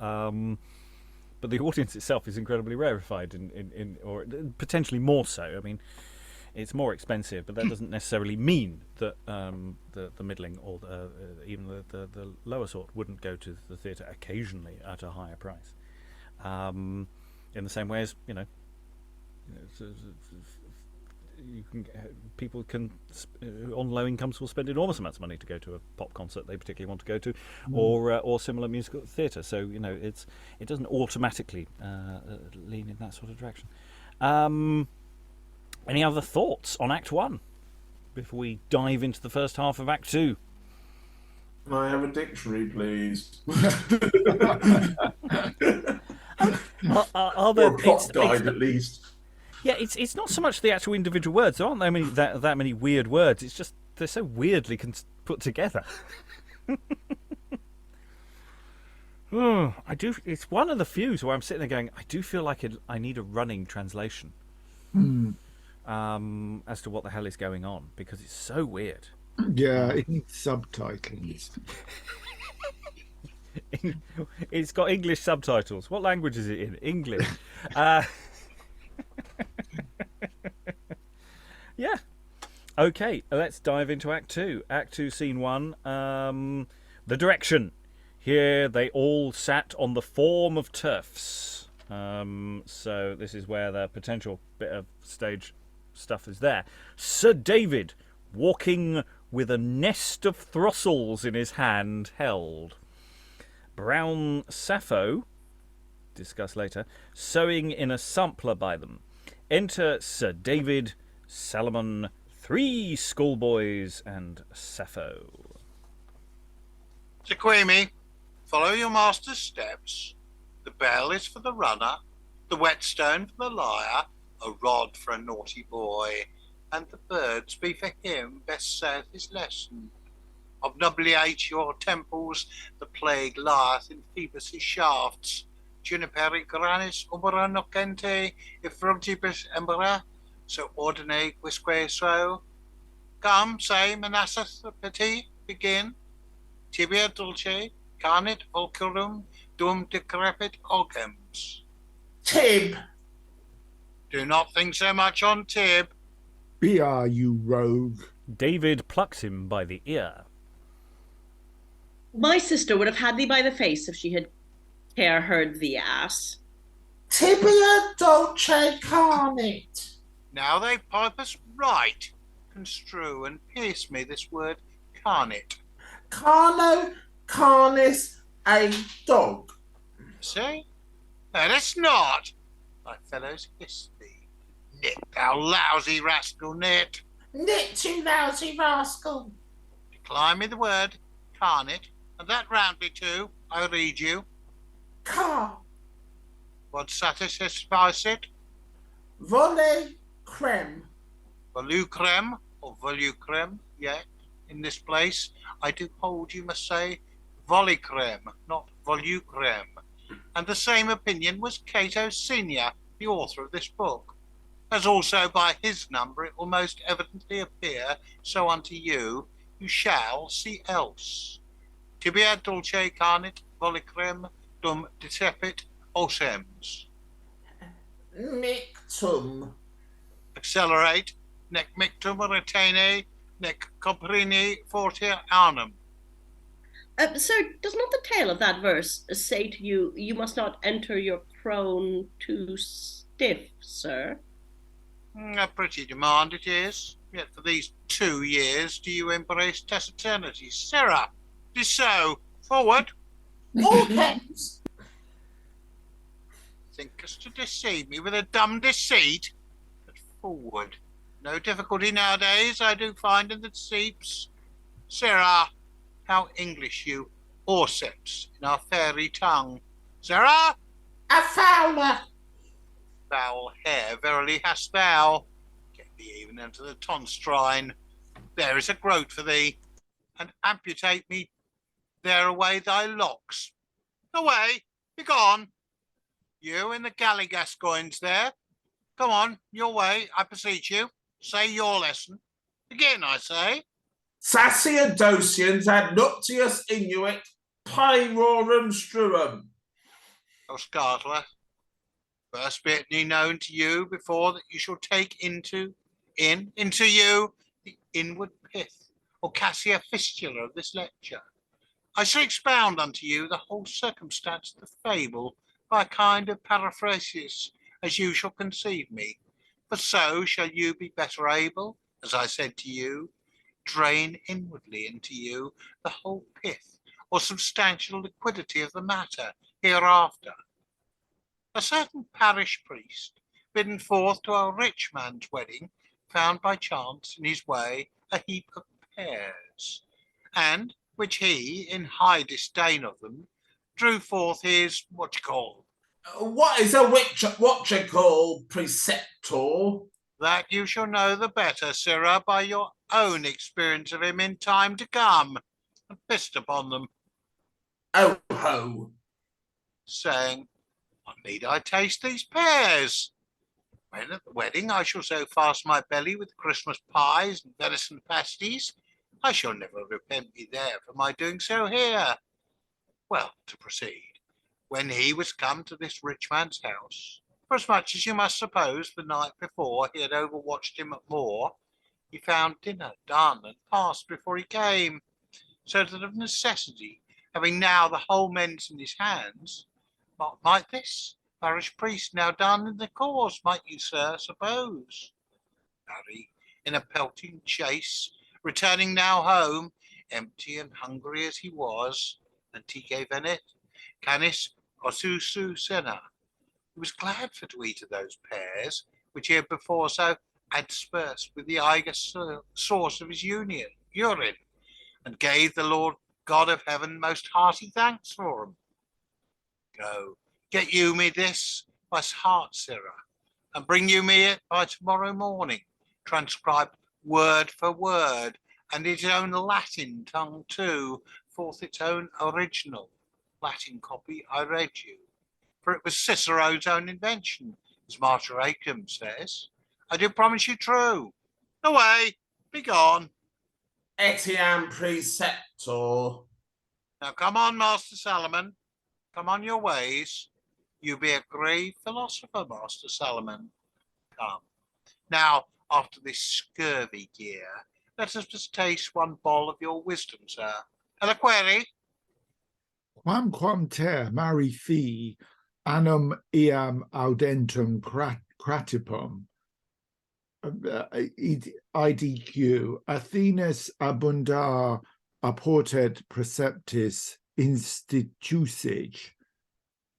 But the audience itself is incredibly rarefied, or potentially more so. I mean, it's more expensive, but that doesn't necessarily mean that the middling or even the lower sort wouldn't go to the theatre occasionally at a higher price. In the same way as people can on low incomes will spend enormous amounts of money to go to a pop concert they particularly want to go to, or similar musical theatre. So it doesn't automatically lean in that sort of direction. Any other thoughts on Act 1 before we dive into the first half of Act 2? Can I have a dictionary, please? Are or there a plot guide, at least. Yeah, it's not so much the actual individual words. There aren't that many weird words. It's just they're so weirdly put together. I do. It's one of the few where I'm sitting there going, I do feel like I need a running translation as to what the hell is going on, because it's so weird. Yeah, it needs subtitles. It's got English subtitles. What language is it in? English. Yeah. Okay, let's dive into Act 2. Act 2, Scene 1. The direction. Here they all sat on the form of turfs. So this is where the potential bit of stage stuff is there. Sir David walking with a nest of throstles in his hand held. Brown Sapho, discuss later, sewing in a sampler by them. Enter Sir David, Salomon, 3 schoolboys, and Sapho. Sequemi, follow your master's steps. The bell is for the runner, the whetstone for the liar, a rod for a naughty boy, and the birds be for him best saith his lesson. Obnubilate your temples, the plague lieth in Phoebus' shafts. Juniperi granis ubera nocente, if frugibus embra, so ordine quisque so. Come, say, Manassas petit, begin. Tibia dulce, carnit ulcerum, dum decrepit ogems. Tib! Do not think so much on Tib. BR, you rogue. David plucks him by the ear. My sister would have had thee by the face if she had care heard thee, ass. Tibia dolce carnit. Now they pipe us right. Construe and pierce me this word carnit. Carno carnis a dog. See? Let us not. Thy fellows hiss thee. Nit, thou lousy rascal, nit. Nit, you lousy rascal. Decline me the word carnit, and that roundly too, I read you. Car. What satisfies it? Volley creme. Volucrem or volucrem, yet in this place I do hold you must say volicrem, not volucrem. And the same opinion was Cato Senior, the author of this book, as also by his number it will most evidently appear, so unto you shall see else. Tibia dulce carnit volicrem dum decepit osems. Mictum. Accelerate, nec mictum retene, nec comprini fortia arnum. Sir, does not the tale of that verse say to you, you must not enter your crone too stiff, sir? A pretty demand it is. Yet for these 2 years do you embrace taciturnity. Sirrah, it is so. Forward. All hands. Thinkest to deceive me with a dumb deceit? But forward. No difficulty nowadays I do find in the deceits. Sirrah, how English you auceps in our fairy tongue. Sirrah, A fowler. foul hair verily hast thou. Get thee even into the tonstrine. There is a groat for thee, and amputate me there away thy locks. Away, begone. You in the galley Gascoignes there. Come on, your way, I beseech you. Say your lesson. Begin, I say. Sacerdotians ad nuptius inuit pyrorum struum. O Scartler, first be it known to you before that you shall take into you the inward pith or cassia fistula of this lecture. I shall expound unto you the whole circumstance of the fable by a kind of paraphrasis, as you shall conceive me. For so shall you be better able, as I said to you, drain inwardly into you the whole pith or substantial liquidity of the matter hereafter. A certain parish priest, bidden forth to a rich man's wedding, found by chance in his way a heap of pears, and which he, in high disdain of them, drew forth his what What is a what you call preceptor? That you shall know the better, sirrah, by your own experience of him in time to come, and pissed upon them, Oh ho. saying, what need I taste these pears? When at the wedding I shall so fast my belly with Christmas pies and venison pasties, I shall never repent me there for my doing so here. Well, to proceed. When he was come to this rich man's house, for as much as you must suppose the night before he had overwatched him at Moor, he found dinner done and passed before he came, so that of necessity, having now the whole men's in his hands, what might this parish priest now done in the cause, might you, sir, suppose? Harry, in a pelting chase, returning now home, empty and hungry as he was, antique venet, canis ossusu sena. He was glad for to eat of those pears, which he had before so aspersed with the eager source of his urine, and gave the Lord God of heaven most hearty thanks for 'em. Go, get you me this by heart, sirrah, and bring you me it by tomorrow morning, transcribed word for word, and its own Latin tongue too, forth its own original. Latin copy I read you, for it was Cicero's own invention, as Martyr Acom says. I do promise you true. Away, be gone. Etiam preceptor. Now come on, Master Salomon, come on your ways. You be a grave philosopher, Master Salomon. Come. Now, after this scurvy gear, let us just taste one bowl of your wisdom, sir. And a query? Quam ter mari fee, annum iam audentum cratipum, IDQ, Athenes abundar apportet preceptis institusig,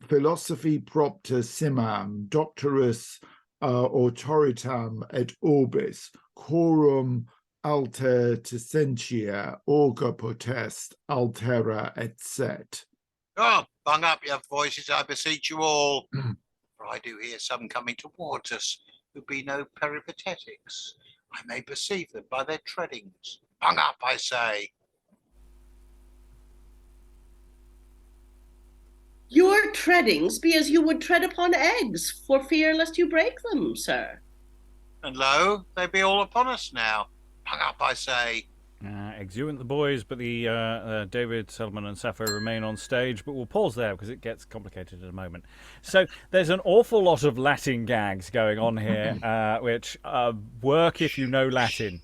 philosophy propter simam, doctorus autoritam et orbis, quorum alterticentia, orga potest, altera et set. Oh, bung up your voices, I beseech you all, for I do hear some coming towards us who be no peripatetics. I may perceive them by their treadings. Bung up, I say. Your treadings be as you would tread upon eggs, for fear lest you break them, sir. And lo, they be all upon us now. Bung up, I say. Exuent the boys, but the David, Salomon and Sapho remain on stage, but we'll pause there because it gets complicated in a moment. So there's an awful lot of Latin gags going on here, which work if you know Latin.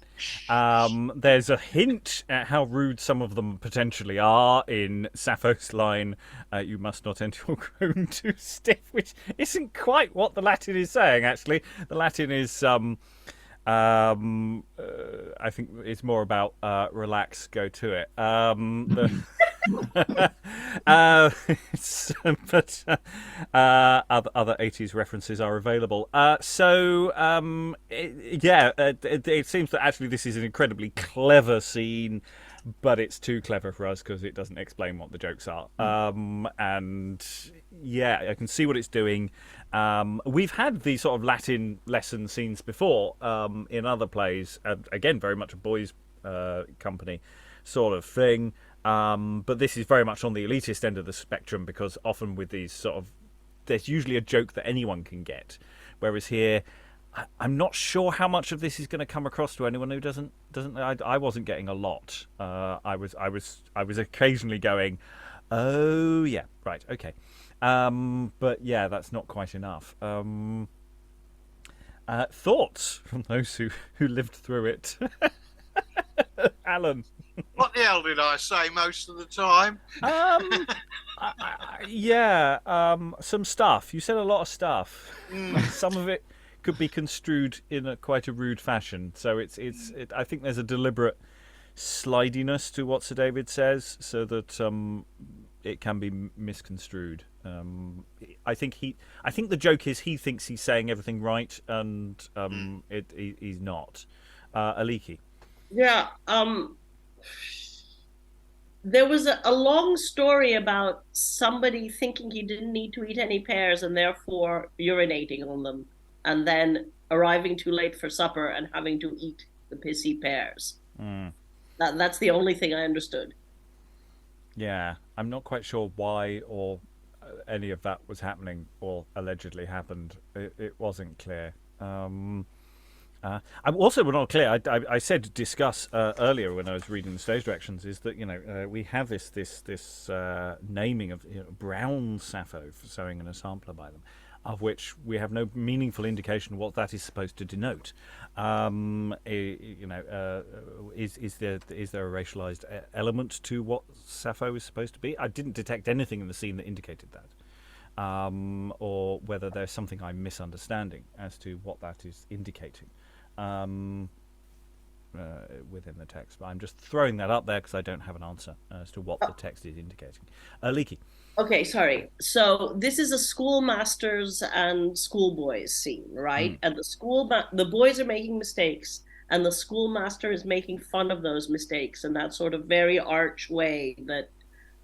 There's a hint at how rude some of them potentially are in Sappho's line, you must not enter your crown too stiff, which isn't quite what the Latin is saying, actually. The Latin is... I think it's more about relax, go to it. But other 80s references are available. It seems that actually this is an incredibly clever scene, but it's too clever for us because it doesn't explain what the jokes are. And yeah, I can see what it's doing. We've had these sort of Latin lesson scenes before in other plays, again, very much a boys' company sort of thing. But this is very much on the elitist end of the spectrum because often with these sort of, there's usually a joke that anyone can get. Whereas here, I'm not sure how much of this is going to come across to anyone who doesn't. I wasn't getting a lot. I was occasionally going, oh yeah, right, okay. But yeah, that's not quite enough. Thoughts from those who lived through it? Alan. What the hell did I say most of the time? Some stuff. You said a lot of stuff. Some of it could be construed in quite a rude fashion. So I think there's a deliberate slidiness to what Sir David says, so that it can be misconstrued. I think the joke is he thinks he's saying everything right, and he's not. Aliki. Yeah. There was a long story about somebody thinking he didn't need to eat any pears and therefore urinating on them, and then arriving too late for supper and having to eat the pissy pears. That's the only thing I understood. Yeah, I'm not quite sure why or any of that was happening or allegedly happened. It wasn't clear. I'm also not clear. I said discuss earlier when I was reading the stage directions is that we have this naming of brown Sapho for sewing in a sampler by them, of which we have no meaningful indication what that is supposed to denote. Is there a racialized element to what Sapho is supposed to be? I didn't detect anything in the scene that indicated that, or whether there's something I'm misunderstanding as to what that is indicating within the text. But I'm just throwing that up there because I don't have an answer as to what the text is indicating. Leaky. Okay, sorry. So this is a schoolmasters and schoolboys scene, right? And the boys are making mistakes, and the schoolmaster is making fun of those mistakes in that sort of very arch way, that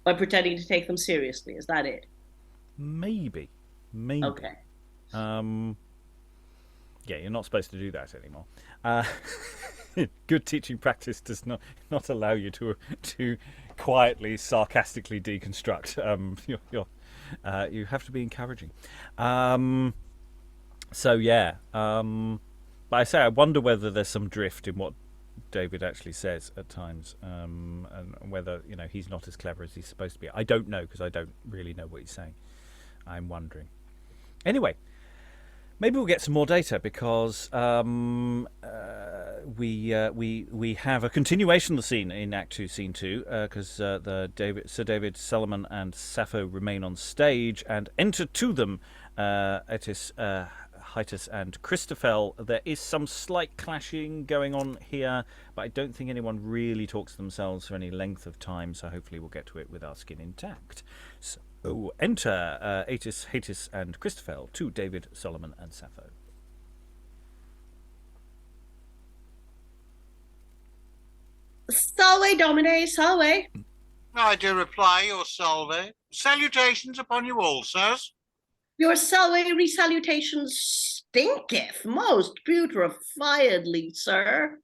by pretending to take them seriously. Is that it? Maybe. Okay. Yeah, you're not supposed to do that anymore. Good teaching practice does not allow you to quietly, sarcastically deconstruct. You have to be encouraging. But I say I wonder whether there's some drift in what David actually says at times, and whether he's not as clever as he's supposed to be. I don't know because I don't really know what he's saying. I'm wondering. Anyway. Maybe we'll get some more data because we have a continuation of the scene in Act 2, Scene 2, because Sir David, Salomon, and Sapho remain on stage, and enter to them Atys, Hytas, and Christophel. There is some slight clashing going on here, but I don't think anyone really talks to themselves for any length of time, so hopefully we'll get to it with our skin intact. So enter Atys, Hytas, and Christophel to David, Salomon, and Sapho. Salve, Domine, salve. I do reply, your salve. Salutations upon you all, sirs. Your salve resalutations stinketh most putrefiedly, sir.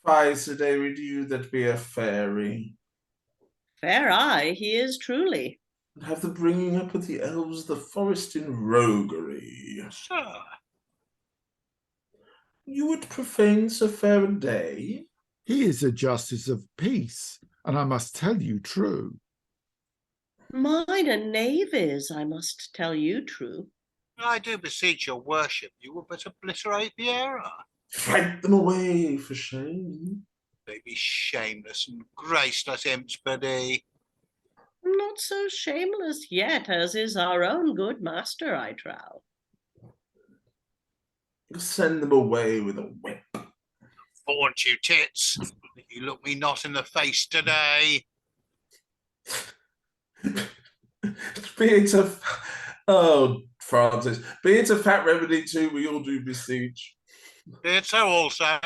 Fie, Sir David, you that be a fairy, Fair eye, he is truly. and have the bringing up of the elves the forest in roguery. Sir, You would profane so fair a day? He is a justice of peace, and I must tell you true. Mine a knave is, I must tell you true. I do beseech your worship, you will but obliterate the error. Fight them away for shame. They be shameless and graceless imps, biddy. Not so shameless yet as is our own good master, I trow. Send them away with a whip. Vaunt you tits, that you look me not in the face today. Be it a... Oh, Francis. Be it a fat remedy too, we all do beseech. Be it so also.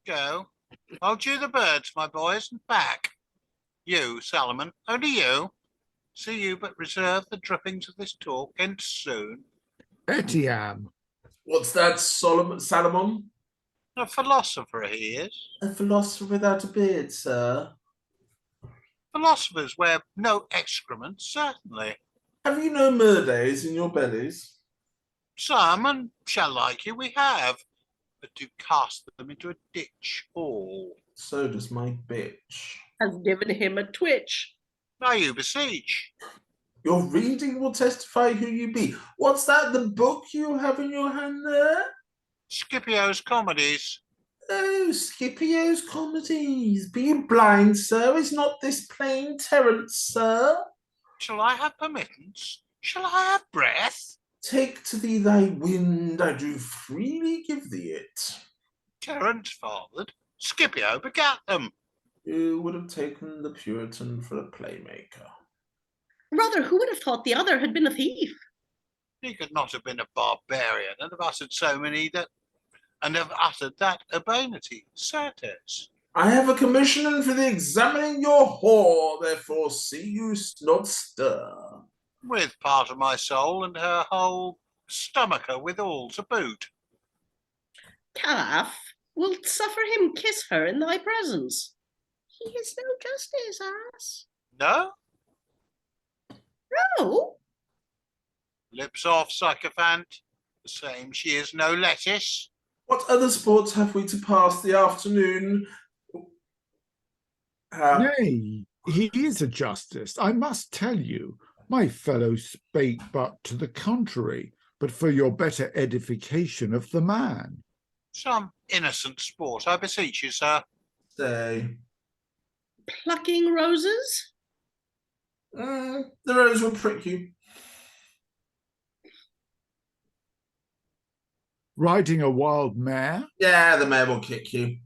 Go. Hold you the birds, my boys, and back. You, Salomon, only you. See you but reserve the drippings of this talk, and soon. Etiam. What's that, Salomon? A philosopher he is. A philosopher without a beard, sir. Philosophers wear no excrement, certainly. Have you no murdays in your bellies? Some, and shall like you, we have, but do cast them into a ditch all. So does my bitch. Has given him a twitch. Now you beseech. Your reading will testify who you be. What's that, the book you have in your hand there? Scipio's comedies. Oh, Scipio's comedies. Be you blind, sir? Is not this plain Terence, sir? Shall I have permittance? Shall I have breath? Take to thee thy wind, I do freely give thee it. Terence fathered, Scipio begat them. You would have taken the Puritan for a playmaker. Rather, who would have thought the other had been a thief? He could not have been a barbarian and have uttered that urbanity, certes. I have a commission for the examining your whore, therefore see you not stir. With part of my soul and her whole stomacher withal to boot. Caliph, wilt suffer him kiss her in thy presence? He is no justice, ass. No? No? Lips off, sycophant. The same she is no lettuce. What other sports have we to pass the afternoon? Nay, he is a justice, I must tell you. My fellow spake but to the contrary, but for your better edification of the man. Some innocent sport, I beseech you, sir. Stay. Plucking roses? The rose will prick you. Riding a wild mare? Yeah, the mare will kick you.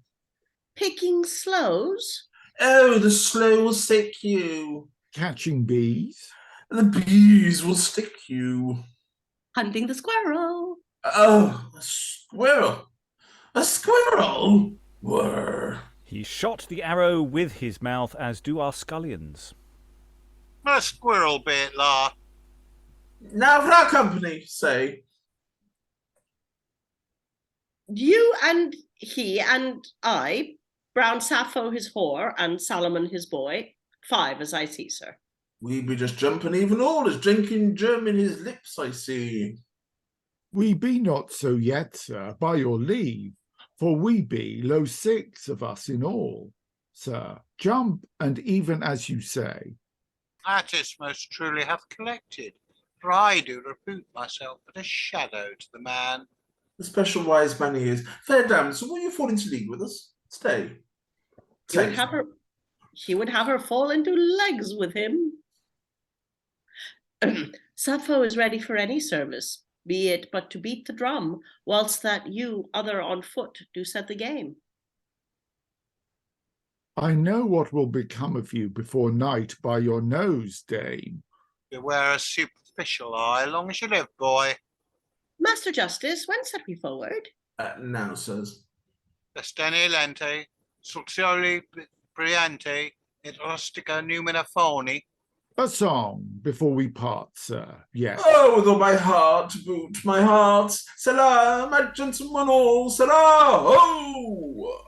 Picking sloes? Oh, the slow will stick you. Catching bees? The bees will stick you. Hunting the squirrel? Oh, a squirrel. A squirrel? Whir. He shot the arrow with his mouth, as do our scullions. A squirrel be it, la. Now for our company, say. You and he and I, Brown Sapho his whore, and Salomon his boy, 5 as I see, sir. We be just jumping even all, as drinking germ in his lips, I see. We be not so yet, sir, by your leave, for we be low 6 of us in all. Sir, jump, and even as you say. Atys most truly hath collected, for I do repute myself but a shadow to the man. The special wise man he is. Fair damsel, will you fall into league with us? Stay. He would have her fall into legs with him. Sapho is ready for any service, be it but to beat the drum, whilst that you, other on foot, do set the game. I know what will become of you before night by your nose, dame. Beware a superficial eye, long as you live, boy. Master Justice, when set we forward? Now, sirs. Destene lente, succioli briante, et rustica numina foni. A song before we part, sir. Yes. Oh, with all my heart, boot my heart. Salah, my gentlemen all, salah, oh!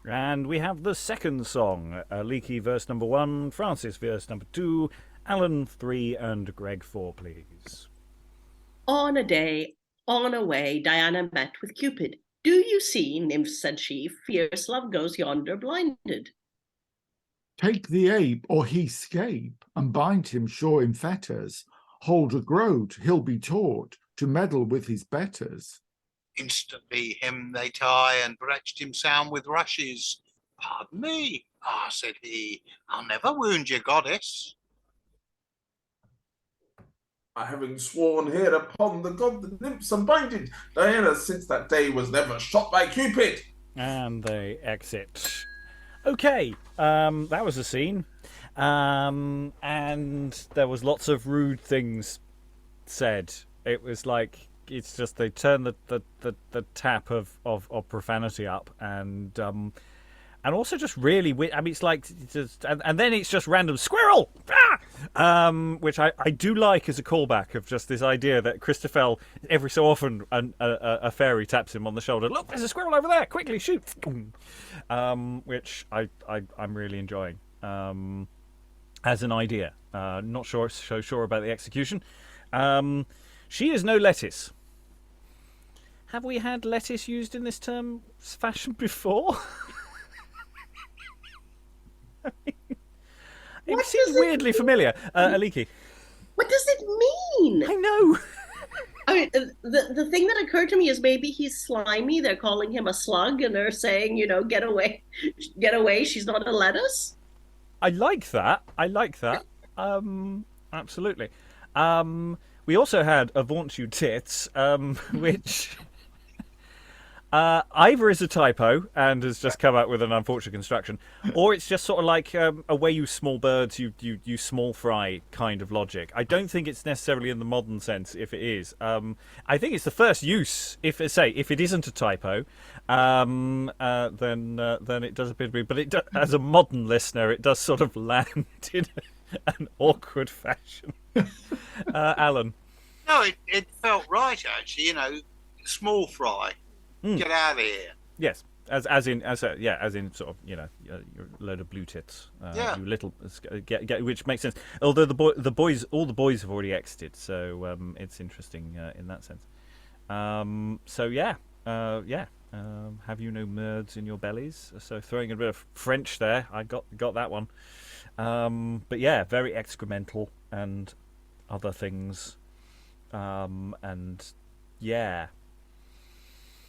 And we have the second song. Aliki, verse number 1, Francis, verse number 2, Alan 3, and Greg 4, please. On a day, on a way, Diana met with Cupid. Do you see, nymph, said she, fierce love goes yonder blinded. Take the ape, or he scape, and bind him sure in fetters. Hold a groat, he'll be taught to meddle with his betters. Instantly him they tie, and bretched him sound with rushes. Pardon me, said he, I'll never wound you, goddess. I having sworn here upon the god the nymphs unbinded, Diana since that day was never shot by Cupid. And they exit. Okay, that was a scene. And there was lots of rude things said. It was like, it's just they turn the tap of profanity up, and also just really I mean, it's like just and then it's just random squirrel, which I do like as a callback of just this idea that Christophel every so often a fairy taps him on the shoulder. Look, there's a squirrel over there! Quickly shoot! Which I'm really enjoying as an idea. Not so sure about the execution. She is no lettuce. Have we had lettuce used in this term fashion before? It seems weirdly familiar. Aliki. What does it mean? I know. I mean, the thing that occurred to me is maybe he's slimy. They're calling him a slug, and they're saying, get away, she's not a lettuce. I like that. Absolutely. We also had Avaunt You Tits, which either is a typo and has just come out with an unfortunate construction, or it's just sort of like away you small birds, you small fry kind of logic. I don't think it's necessarily in the modern sense. If it is, I think it's the first use. If it isn't a typo, then it does appear to be. But as a modern listener, it does sort of land in an awkward fashion. Alan. No, it felt right actually. Small fry. Get out of here. Yes, as in sort of your load of blue tits. You little get which makes sense. Although all the boys have already exited, so it's interesting in that sense. Have you no merds in your bellies? So throwing a bit of French there, I got that one. But yeah, very excremental and other things, and yeah.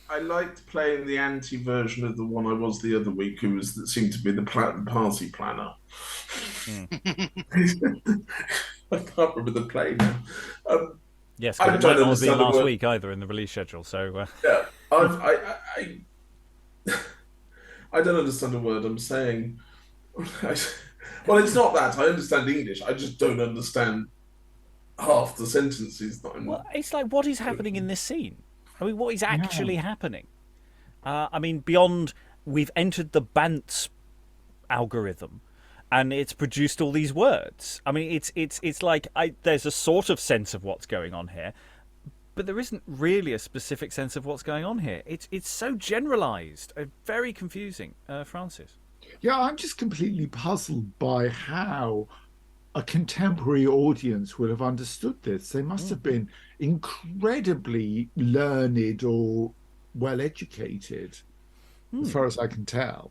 I liked playing the anti-version of the one I was the other week, that seemed to be the party planner. I can't remember the play now. Yes, because it might not have been last week either in the release schedule. So yeah, I don't understand a word I'm saying. Well, it's not that I understand English. I just don't understand half the sentences that I'm. Well, it's like, what is happening in this scene? I mean, what is actually happening? I mean, beyond, we've entered the Bantz algorithm, and it's produced all these words. I mean, it's like there's a sort of sense of what's going on here, but there isn't really a specific sense of what's going on here. It's so generalised, very confusing. Francis. Yeah, I'm just completely puzzled by how a contemporary audience would have understood this. They must have been incredibly learned or well educated, as far as I can tell.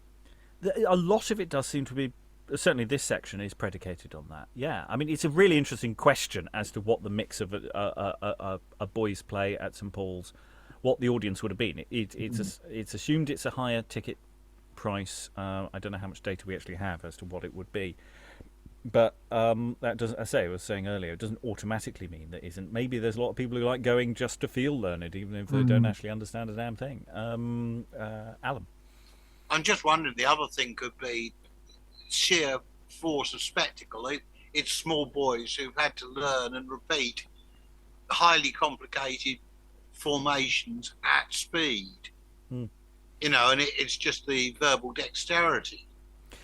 A lot of it does seem to be, certainly this section is predicated on that. Yeah, I mean, it's a really interesting question as to what the mix of a boys' play at St Paul's what the audience would have been. It's assumed it's a higher ticket price. I don't know how much data we actually have as to what it would be. But that doesn't, as I was saying earlier, it doesn't automatically mean that isn't. Maybe there's a lot of people who like going just to feel learned, even if they don't actually understand a damn thing. Alan? I'm just wondering, the other thing could be sheer force of spectacle. It's small boys who've had to learn and repeat highly complicated formations at speed. You know, and it's just the verbal dexterity.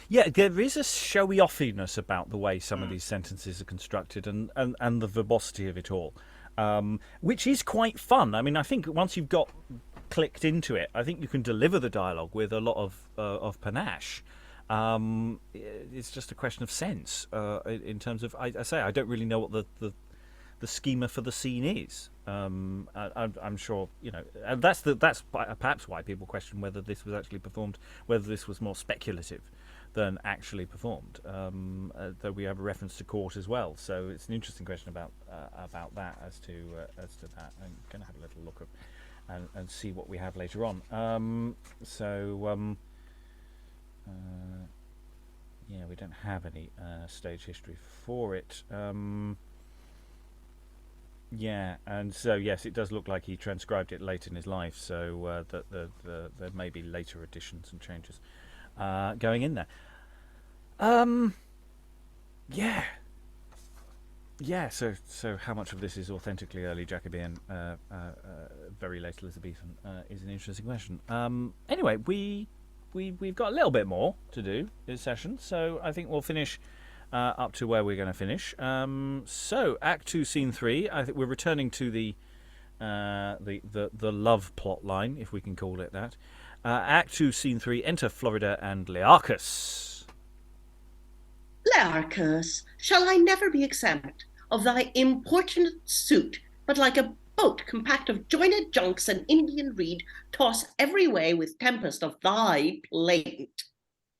Yeah, there is a showy offiness about the way some of these sentences are constructed and the verbosity of it all, which is quite fun. I mean, I think once you've got clicked into it, I think you can deliver the dialogue with a lot of panache. It's just a question of sense in terms of, I don't really know what the schema for the scene is. I'm sure, you know, and that's perhaps why people question whether this was actually performed, whether this was more speculative than actually performed, though we have a reference to court as well. So it's an interesting question about that as to that. I'm going to have a little look at and see what we have later on. Yeah, we don't have any stage history for it. Yeah, and so yes, it does look like he transcribed it late in his life, so that there may be later additions and changes going in there. Yeah. So how much of this is authentically early Jacobean, very late Elizabethan, is an interesting question. Anyway, we've got a little bit more to do this session, so I think we'll finish up to where we're going to finish. So Act 2, Scene 3. I think we're returning to the love plot line, if we can call it that. Act 2, Scene 3. Enter Florida and Learchus. Learchus, shall I never be exempt of thy importunate suit, but like a boat compact of jointed junks and Indian reed, toss every way with tempest of thy plaint?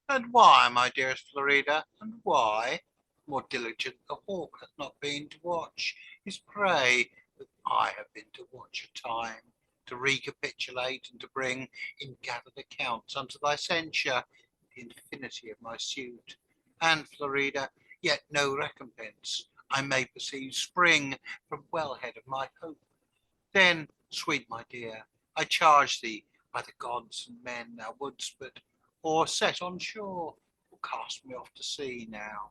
And why, my dearest Florida, and why? More diligent the hawk hath not been to watch his prey, but I have been to watch a time, to recapitulate and to bring in gathered accounts unto thy censure the infinity of my suit. And, Florida, yet no recompense I may perceive spring from wellhead of my hope. Then, sweet my dear, I charge thee by the gods and men thou wouldst but or set on shore, or cast me off to sea now.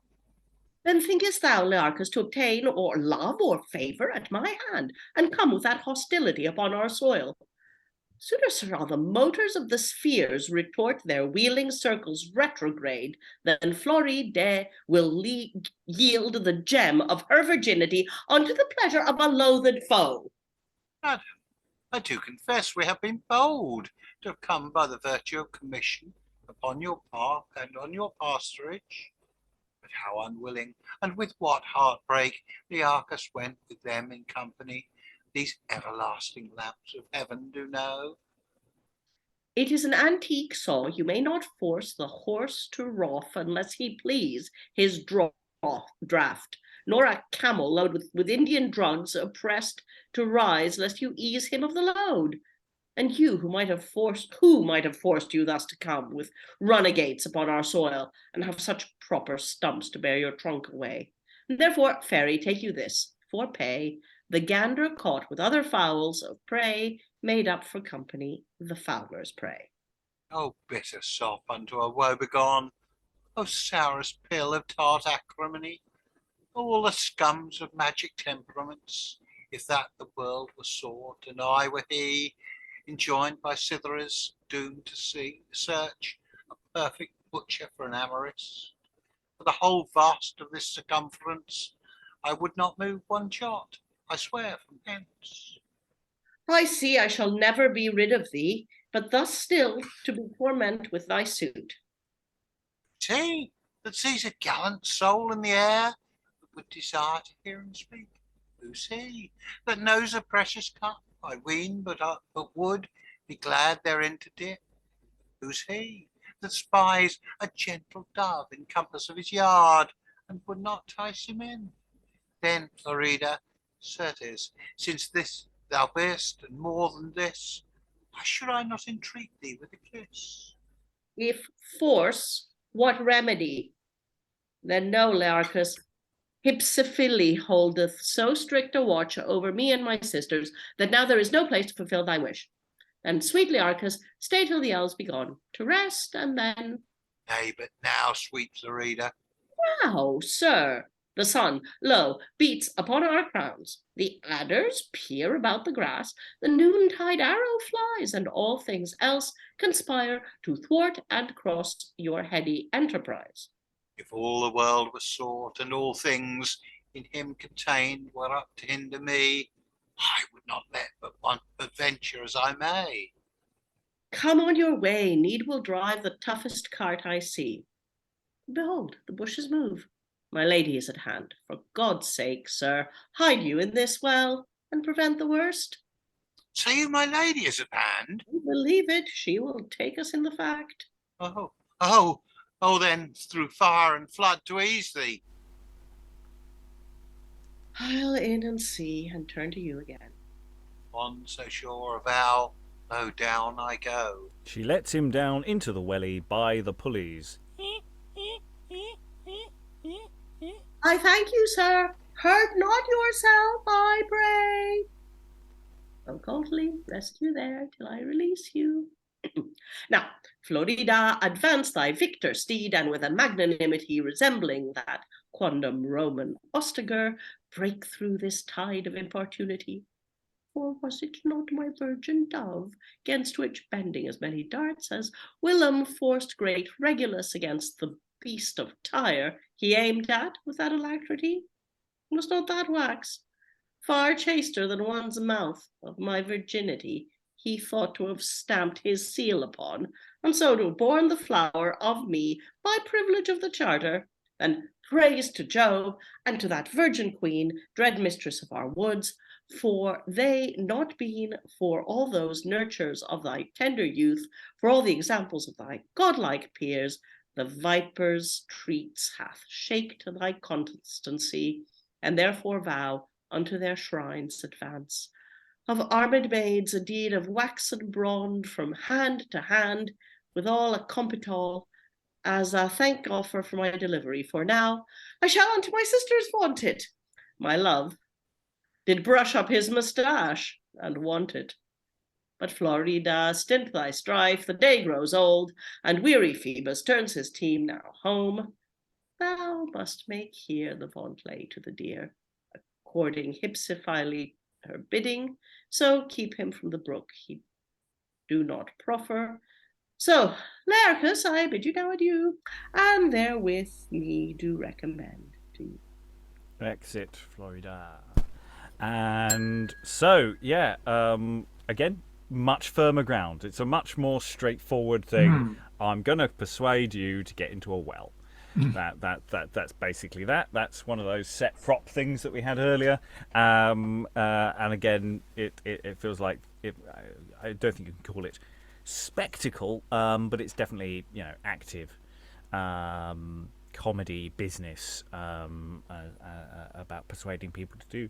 Then thinkest thou, Learchus, to obtain or love or favour at my hand, and come with that hostility upon our soil? Sooner shall the motors of the spheres retort their wheeling circles retrograde than Floride will yield the gem of her virginity unto the pleasure of a loathed foe. Madam, I do confess we have been bold to have come by the virtue of commission upon your park and on your pasturage. But how unwilling, and with what heartbreak, Learchus went with them in company, these everlasting lamps of heaven do know. It is an antique saw, you may not force the horse to wrath unless he please his draught, nor a camel loaded with Indian drugs oppressed to rise lest you ease him of the load. And you who might have forced you thus to come with runagates upon our soil, and have such proper stumps to bear your trunk away. And therefore, Fairy, take you this, for pay, the gander caught with other fowls of prey, made up for company, the fowler's prey. O bitter sop unto a woebegone, O sourest pill of tart acrimony, all the scums of magic temperaments, if that the world were sought, and I were he, enjoined by Cythereas, doomed to search a perfect butcher for an amorous. For the whole vast of this circumference, I would not move one jot, I swear from hence. I see I shall never be rid of thee, but thus still to be torment with thy suit. He that sees a gallant soul in the air, that would desire to hear him speak. Who's he that knows a precious cup, I ween, but would be glad therein to dip? Who's he that spies a gentle dove in compass of his yard, and would not tice him in? Then, Florida, certes, since this thou bear'st, and more than this, why should I not entreat thee with a kiss? If force, what remedy? Then know, Learchus, Hypsiphyle holdeth so strict a watch over me and my sisters that now there is no place to fulfill thy wish. And sweet Learchus, stay till the elves be gone, to rest, and then... Nay, but now, sweet Florida. Now, sir, the sun, lo, beats upon our crowns. The adders peer about the grass, the noontide arrow flies, and all things else conspire to thwart and cross your heady enterprise. If all the world were sought, and all things in him contained were up to hinder me, I would not let but venture as I may. Come on your way, need will drive the toughest cart I see. Behold, the bushes move. My lady is at hand. For God's sake, sir, hide you in this well, and prevent the worst. Say you my lady is at hand? Believe it, she will take us in the fact. Oh, then through fire and flood to ease thee. I'll in and see, and turn to you again. On so sure a vow, low down I go. She lets him down into the welly by the pulleys. I thank you, sir. Hurt not yourself, I pray. I'll coldly rest you there till I release you. Now, Florida, advance thy victor steed, and with a magnanimity resembling that quondam Roman ostiger, break through this tide of importunity. For was it not my virgin dove, gainst which, bending as many darts as William forced great Regulus against the beast of Tyre, he aimed at with that alacrity? Was not that wax far chaster than one's mouth of my virginity? He thought to have stamped his seal upon, and so to have borne the flower of me by privilege of the charter. And praise to Jove, and to that virgin queen, dread mistress of our woods, for they not been for all those nurtures of thy tender youth, for all the examples of thy godlike peers, the viper's treats hath shaked thy constancy, and therefore vow unto their shrines advance. Of armed maids a deed of waxen bronze from hand to hand, with all a compitol, as a thank offer for my delivery. For now I shall unto my sisters vaunt it. My love did brush up his moustache and want it. But Florida, stint thy strife, the day grows old, and weary Phoebus turns his team now home. Thou must make here the vaunt lay to the deer, according Hypsiphyle her bidding, so keep him from the brook he do not proffer. So, Learchus, I bid you now adieu, and therewith me do recommend to you. Exit Florida. And so, yeah, again, much firmer ground. It's a much more straightforward thing. I'm going to persuade you to get into a well. That's basically that. That's one of those set prop things that we had earlier. And again, it feels like I don't think you can call it spectacle, but it's definitely active comedy business about persuading people to do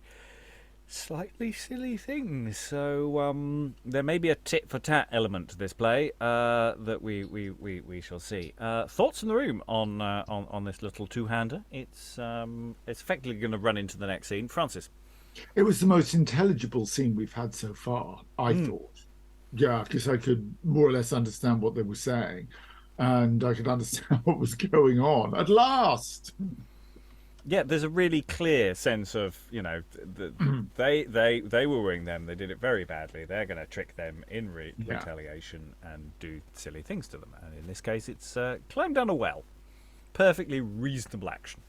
slightly silly things. So there may be a tit for tat element to this play that we shall see. Thoughts in the room on this little two-hander? It's effectively going to run into the next scene. Francis. It was the most intelligible scene we've had so far, I thought. Yeah, because I could more or less understand what they were saying, and I could understand what was going on at last. Yeah, there's a really clear sense of, they were wooing them. They did it very badly. They're going to trick them in retaliation and do silly things to them. And in this case, it's climb down a well. Perfectly reasonable action.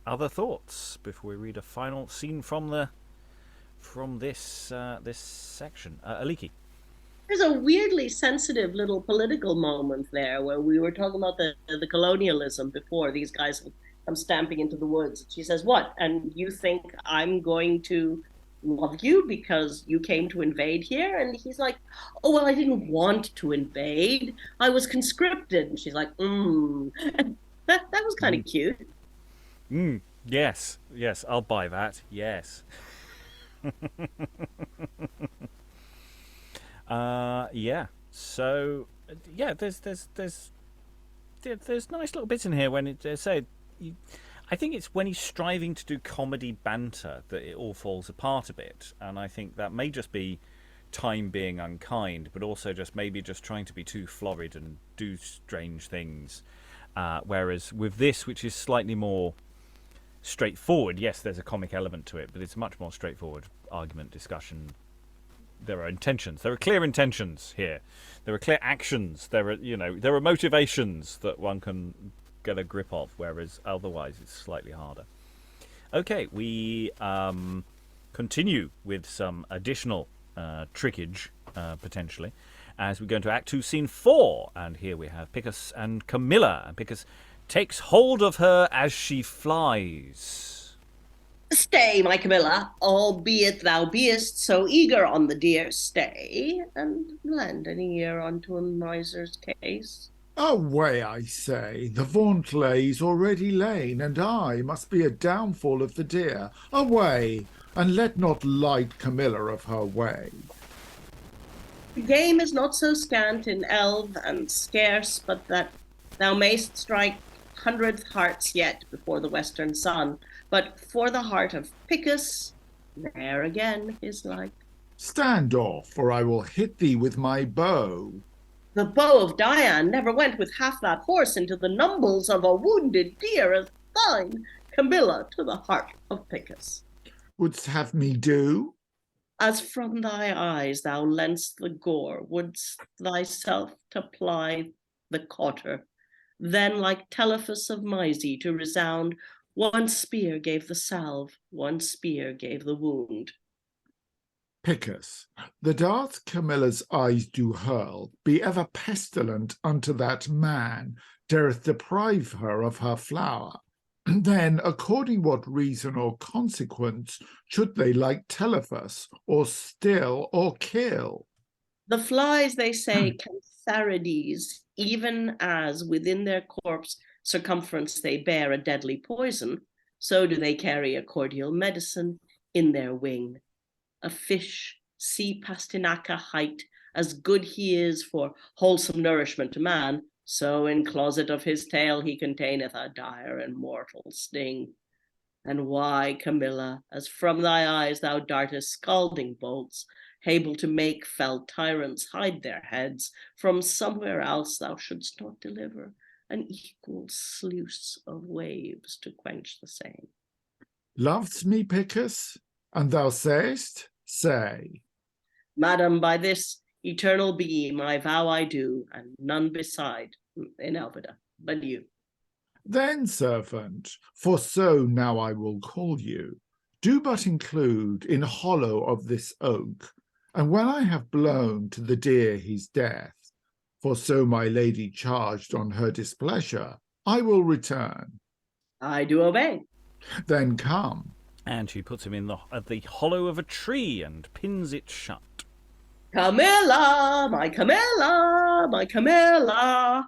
Other thoughts before we read a final scene from this section? Aliki. There's a weirdly sensitive little political moment there where we were talking about the colonialism before. These guys come stamping into the woods. She says, "What? And you think I'm going to love you because you came to invade here?" And he's like, "Oh, well, I didn't want to invade. I was conscripted." And she's like, That was kind of cute. Yes, I'll buy that. Yes. Yeah. So, yeah, there's nice little bits in here when it say. I think it's when he's striving to do comedy banter that it all falls apart a bit, and I think that may just be time being unkind, but also just maybe just trying to be too florid and do strange things. Whereas with this, which is slightly more straightforward, yes, there's a comic element to it, but it's much more straightforward argument, discussion. There are intentions. There are clear intentions here. There are clear actions. There are motivations that one can get a grip of, whereas otherwise it's slightly harder. Okay, we continue with some additional trickage, potentially, as we go into Act 2, Scene 4. And here we have Picus and Camilla. And Picus takes hold of her as she flies. Stay, my Camilla, albeit thou beest so eager on the deer, stay, and lend an ear unto a miser's case. Away, I say, the vaunt lays already lain, and I must be a downfall of the deer. Away, and let not light Camilla of her way. The game is not so scant in elve and scarce, but that thou mayst strike 100th hearts yet before the western sun. But for the heart of Picus, there again is like. Stand off, or I will hit thee with my bow. The bow of Dian never went with half that horse into the numbles of a wounded deer as thine, Camilla, to the heart of Picus. Wouldst have me do? As from thy eyes thou lent'st the gore, wouldst thyself to ply the cauter. Then, like Telephus of Mysie, to resound, one spear gave the salve, one spear gave the wound. Picus, the darts Camilla's eyes do hurl be ever pestilent unto that man dareth deprive her of her flower. Then, according what reason or consequence, should they like Telephus, or still, or kill? The flies, they say, cantharides, even as within their corpse circumference they bear a deadly poison, so do they carry a cordial medicine in their wing. A fish, sea pastinaca height, as good he is for wholesome nourishment to man, so in closet of his tail he containeth a dire and mortal sting. And why, Camilla, as from thy eyes thou dartest scalding bolts, able to make fell tyrants hide their heads, from somewhere else thou shouldst not deliver an equal sluice of waves to quench the same. Lov'st me, Picus? And thou sayest, say. Madam, by this eternal beam I vow I do, and none beside in Elvida, but you. Then, servant, for so now I will call you, do but include in hollow of this oak, and when I have blown to the deer his death, for so my lady charged on her displeasure, I will return. I do obey. Then come. And she puts him in the hollow of a tree and pins it shut. Camilla, my Camilla, my Camilla.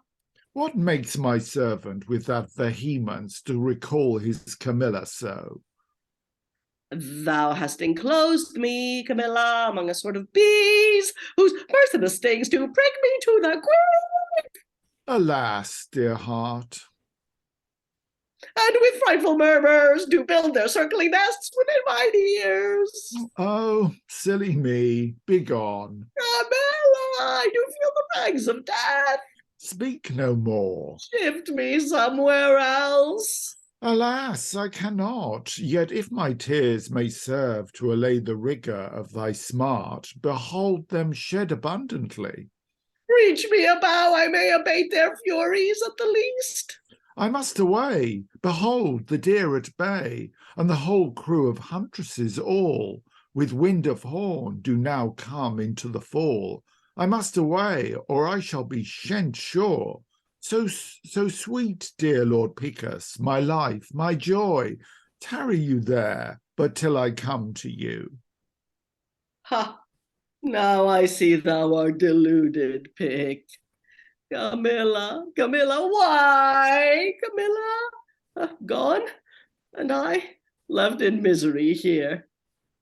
What makes my servant with that vehemence to recall his Camilla so? Thou hast enclosed me, Camilla, among a sort of bees, whose merciless stings do prick me to the quick. Alas, dear heart. And with frightful murmurs do build their circling nests within mine ears. Oh, silly me, begone. Camilla, I do feel the pangs of death. Speak no more. Shift me somewhere else. Alas, I cannot, yet if my tears may serve to allay the rigour of thy smart, behold them shed abundantly. Reach me a bough, I may abate their furies at the least. I must away. Behold the deer at bay, and the whole crew of huntresses all, with wind of horn, do now come into the fall. I must away, or I shall be shent sure. So sweet, dear Lord Picus, my life, my joy, tarry you there, but till I come to you. Ha! Now I see thou art deluded, Pic. Camilla, Camilla, why? Camilla, gone, and I left in misery here.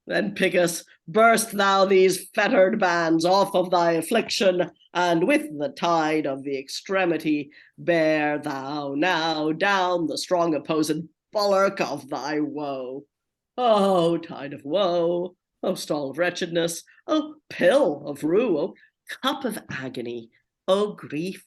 Then, Picus, burst thou these fettered bands off of thy affliction, and with the tide of the extremity bear thou now down the strong opposed bulwark of thy woe. O tide of woe, O stall of wretchedness, O pill of rue, O cup of agony, O grief,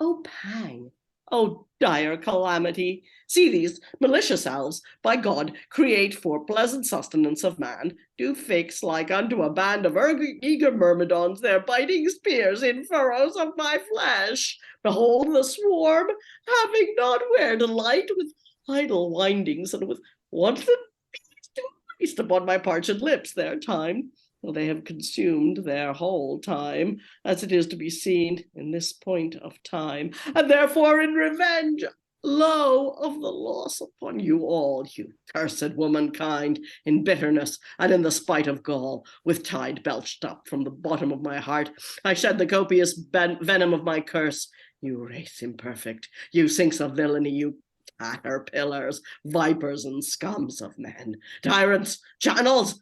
O pang, O dire calamity! See these malicious elves, by God, create for pleasant sustenance of man, do fix like unto a band of eager myrmidons their biting spears in furrows of my flesh. Behold the swarm, having not where to light, with idle windings and with wanton bees to feast upon my parched lips their time, till they have consumed their whole time, as it is to be seen in this point of time, and therefore in revenge, lo, of the loss upon you all, you cursed womankind, in bitterness and in the spite of gall, with tide belched up from the bottom of my heart, I shed the copious venom of my curse. You race imperfect, you sinks of villainy, you caterpillars, vipers, and scums of men, tyrants, channels,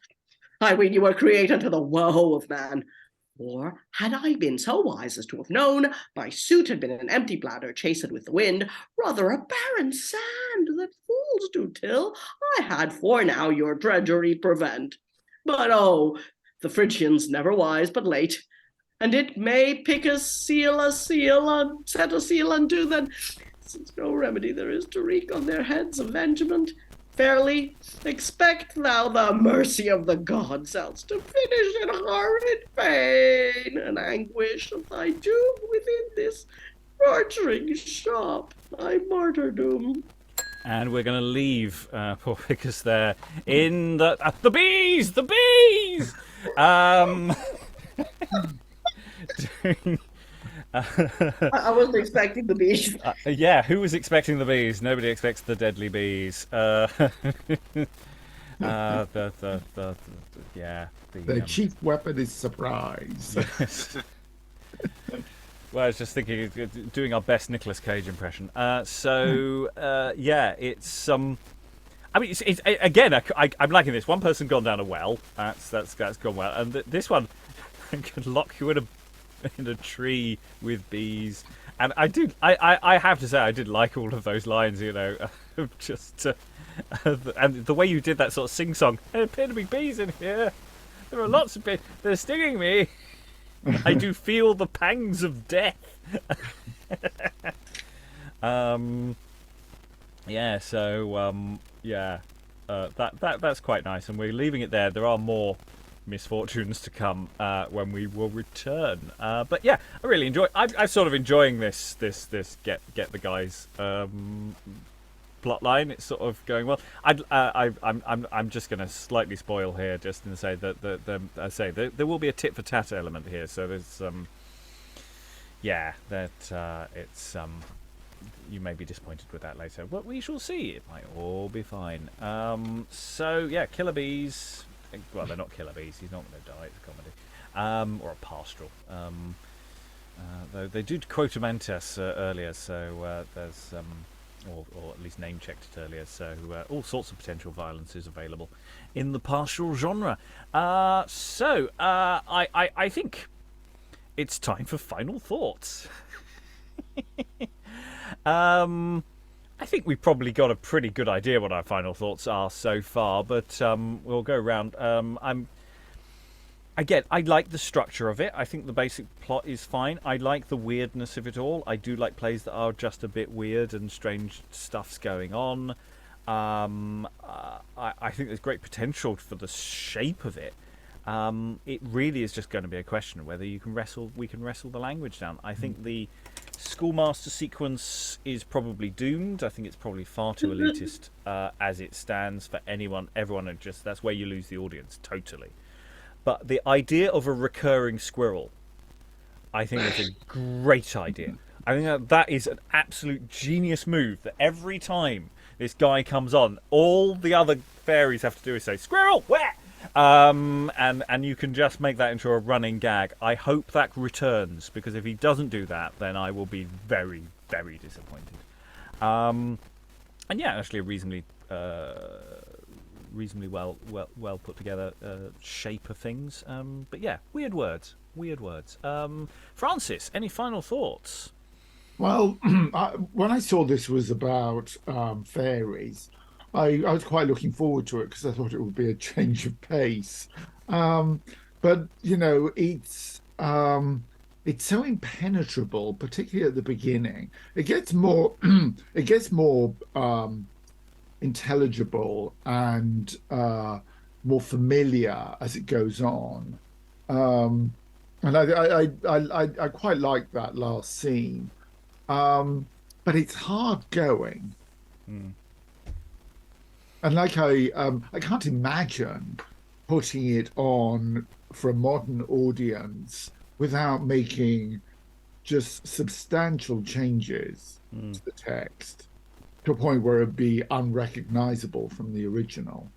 I ween you were created unto the woe of man. Or had I been so wise as to have known, my suit had been an empty bladder chased with the wind, rather a barren sand that fools do till, I had for now your drudgery prevent. But oh, the Phrygians never wise but late, and it may Picus seal a seal and set a seal unto them, since no remedy there is to wreak on their heads avengement. Fairly, expect thou the mercy of the gods, else to finish in horrid pain and anguish of thy doom within this torturing shop, thy martyrdom. And we're going to leave poor Picus there in the bees, the bees. I wasn't expecting the bees. Yeah, who was expecting the bees? Nobody expects the deadly bees. Their The chief weapon is surprise. Well, I was just thinking, doing our best Nicolas Cage impression. It's I mean, it's again. I'm liking this. One person gone down a well. That's gone well, and this one can lock you in a tree with bees. And I have to say, I did like all of those lines, you know, just and the way you did that sort of sing-song. There appear to be bees in here. There are lots of bees. They're stinging me. I do feel the pangs of death. That's quite nice, and we're leaving it there. There are more misfortunes to come when we will return. But yeah, I really enjoy. I'm sort of enjoying this get the guys plot line. It's sort of going well. I'm just going to slightly spoil here, just to say that there will be a tit for tat element here. So there's it's you may be disappointed with that later, but we shall see. It might all be fine. So yeah, killer bees. Well, they're not killer bees. He's not going to die. It's a comedy, or a pastoral. Though they did quote Atys earlier, so there's or at least name checked it earlier. So all sorts of potential violence is available in the pastoral genre. I think it's time for final thoughts. I think we've probably got a pretty good idea what our final thoughts are so far, but we'll go around. I like the structure of it. I think the basic plot is fine. I like the weirdness of it all. I do like plays that are just a bit weird and strange stuff's going on. I think there's great potential for the shape of it. It really is just going to be a question of whether we can wrestle the language down. I think the schoolmaster sequence is probably doomed. I think it's probably far too elitist as it stands for everyone, and just that's where you lose the audience totally. But the idea of a recurring squirrel, I think is a great idea. I think that is an absolute genius move, that every time this guy comes on, all the other fairies have to do is say, "Squirrel, where?" And you can just make that into a running gag. I hope that returns, because if he doesn't do that, then I will be very, very disappointed. And yeah, actually a reasonably reasonably well put together shape of things. But yeah, weird words. Francis, any final thoughts? Well, when I saw this was about fairies, I was quite looking forward to it because I thought it would be a change of pace. But it's so impenetrable, particularly at the beginning. It gets more intelligible and more familiar as it goes on. And I quite like that last scene. But it's hard going. Mm. And I can't imagine putting it on for a modern audience without making just substantial changes to the text to a point where it'd be unrecognizable from the original.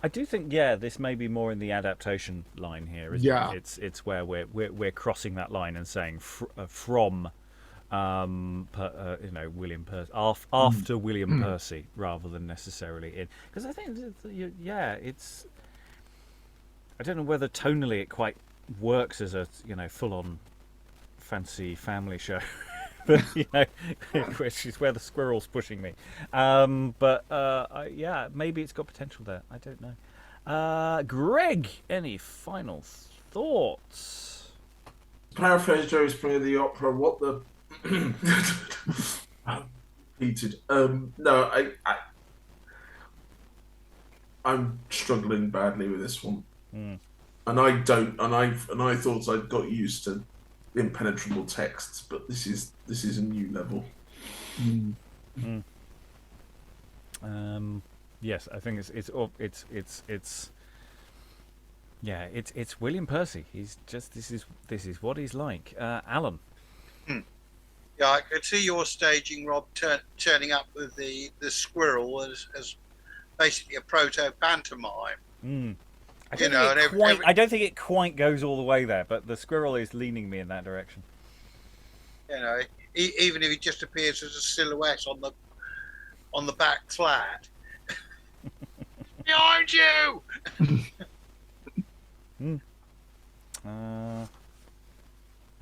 I do think, this may be more in the adaptation line here, isn't it? It's where we're crossing that line and saying from William Percy after William Percy rather than necessarily in, because I think it's, I don't know whether tonally it quite works as a full-on fancy family show. But which is where the squirrel's pushing me. Maybe it's got potential there. I don't know. Greg, any final thoughts? Paraphrase Jerry Springer the opera. What the heated. No, I'm struggling badly with this one, and I thought I'd got used to impenetrable texts, but this is a new level. Yes, I think it's William Percy. He's just this is what he's like. Alan. Yeah, I could see your staging, Rob, turning up with the squirrel as basically a proto pantomime. I don't think it quite goes all the way there, but the squirrel is leaning me in that direction. Even if it just appears as a silhouette on the back flat. Behind you!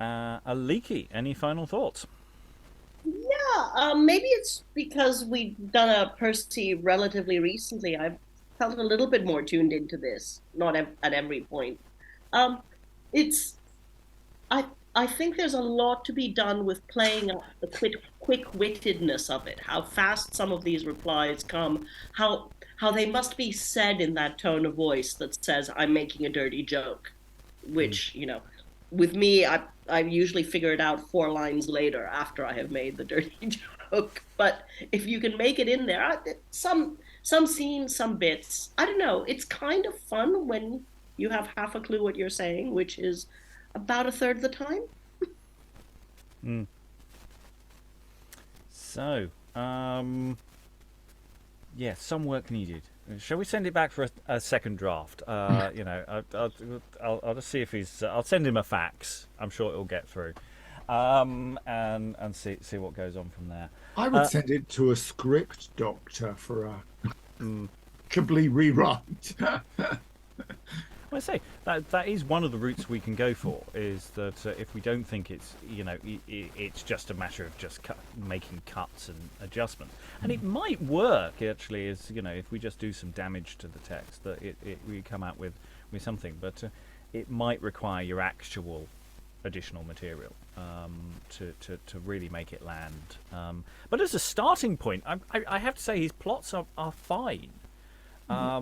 Aliki, any final thoughts? Yeah, maybe it's because we've done a Percy relatively recently. I've felt a little bit more tuned into this, not at every point. I think there's a lot to be done with playing up the quick-wittedness of it, how fast some of these replies come, how they must be said in that tone of voice that says, I'm making a dirty joke, which, with me, I usually figure it out 4 lines later after I have made the dirty joke. But if you can make it in there, some scenes, some bits, I don't know, it's kind of fun when you have half a clue what you're saying, which is about a third of the time. So, some work needed. Shall we send it back for a second draft? I'll just see if I'll send him a fax. I'm sure it'll get through, and see what goes on from there. I would send it to a script doctor for a complete rewrite. I say that is one of the routes we can go for. Is that if we don't think it's it's just a matter of just making cuts and adjustments, and it might work actually. Is if we just do some damage to the text, that we come out with something, but it might require your actual additional material to really make it land. But as a starting point, I have to say his plots are fine. By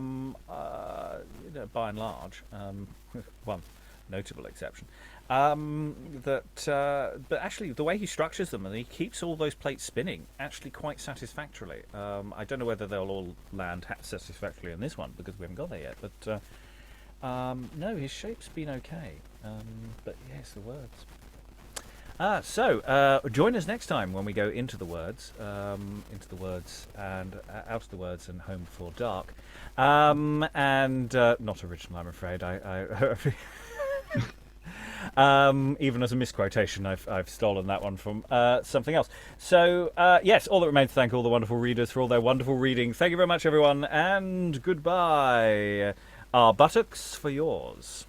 and large, with one notable exception, but actually the way he structures them and he keeps all those plates spinning actually quite satisfactorily. I don't know whether they'll all land satisfactorily in this one because we haven't got there yet, but no, his shape's been okay. But yes, the words. So join us next time when we go into the words and out of the words and home before dark, and not original, I'm afraid. Even as a misquotation, I've stolen that one from something else. So, yes, all that remains to thank all the wonderful readers for all their wonderful reading. Thank you very much, everyone, and goodbye. Our buttocks for yours.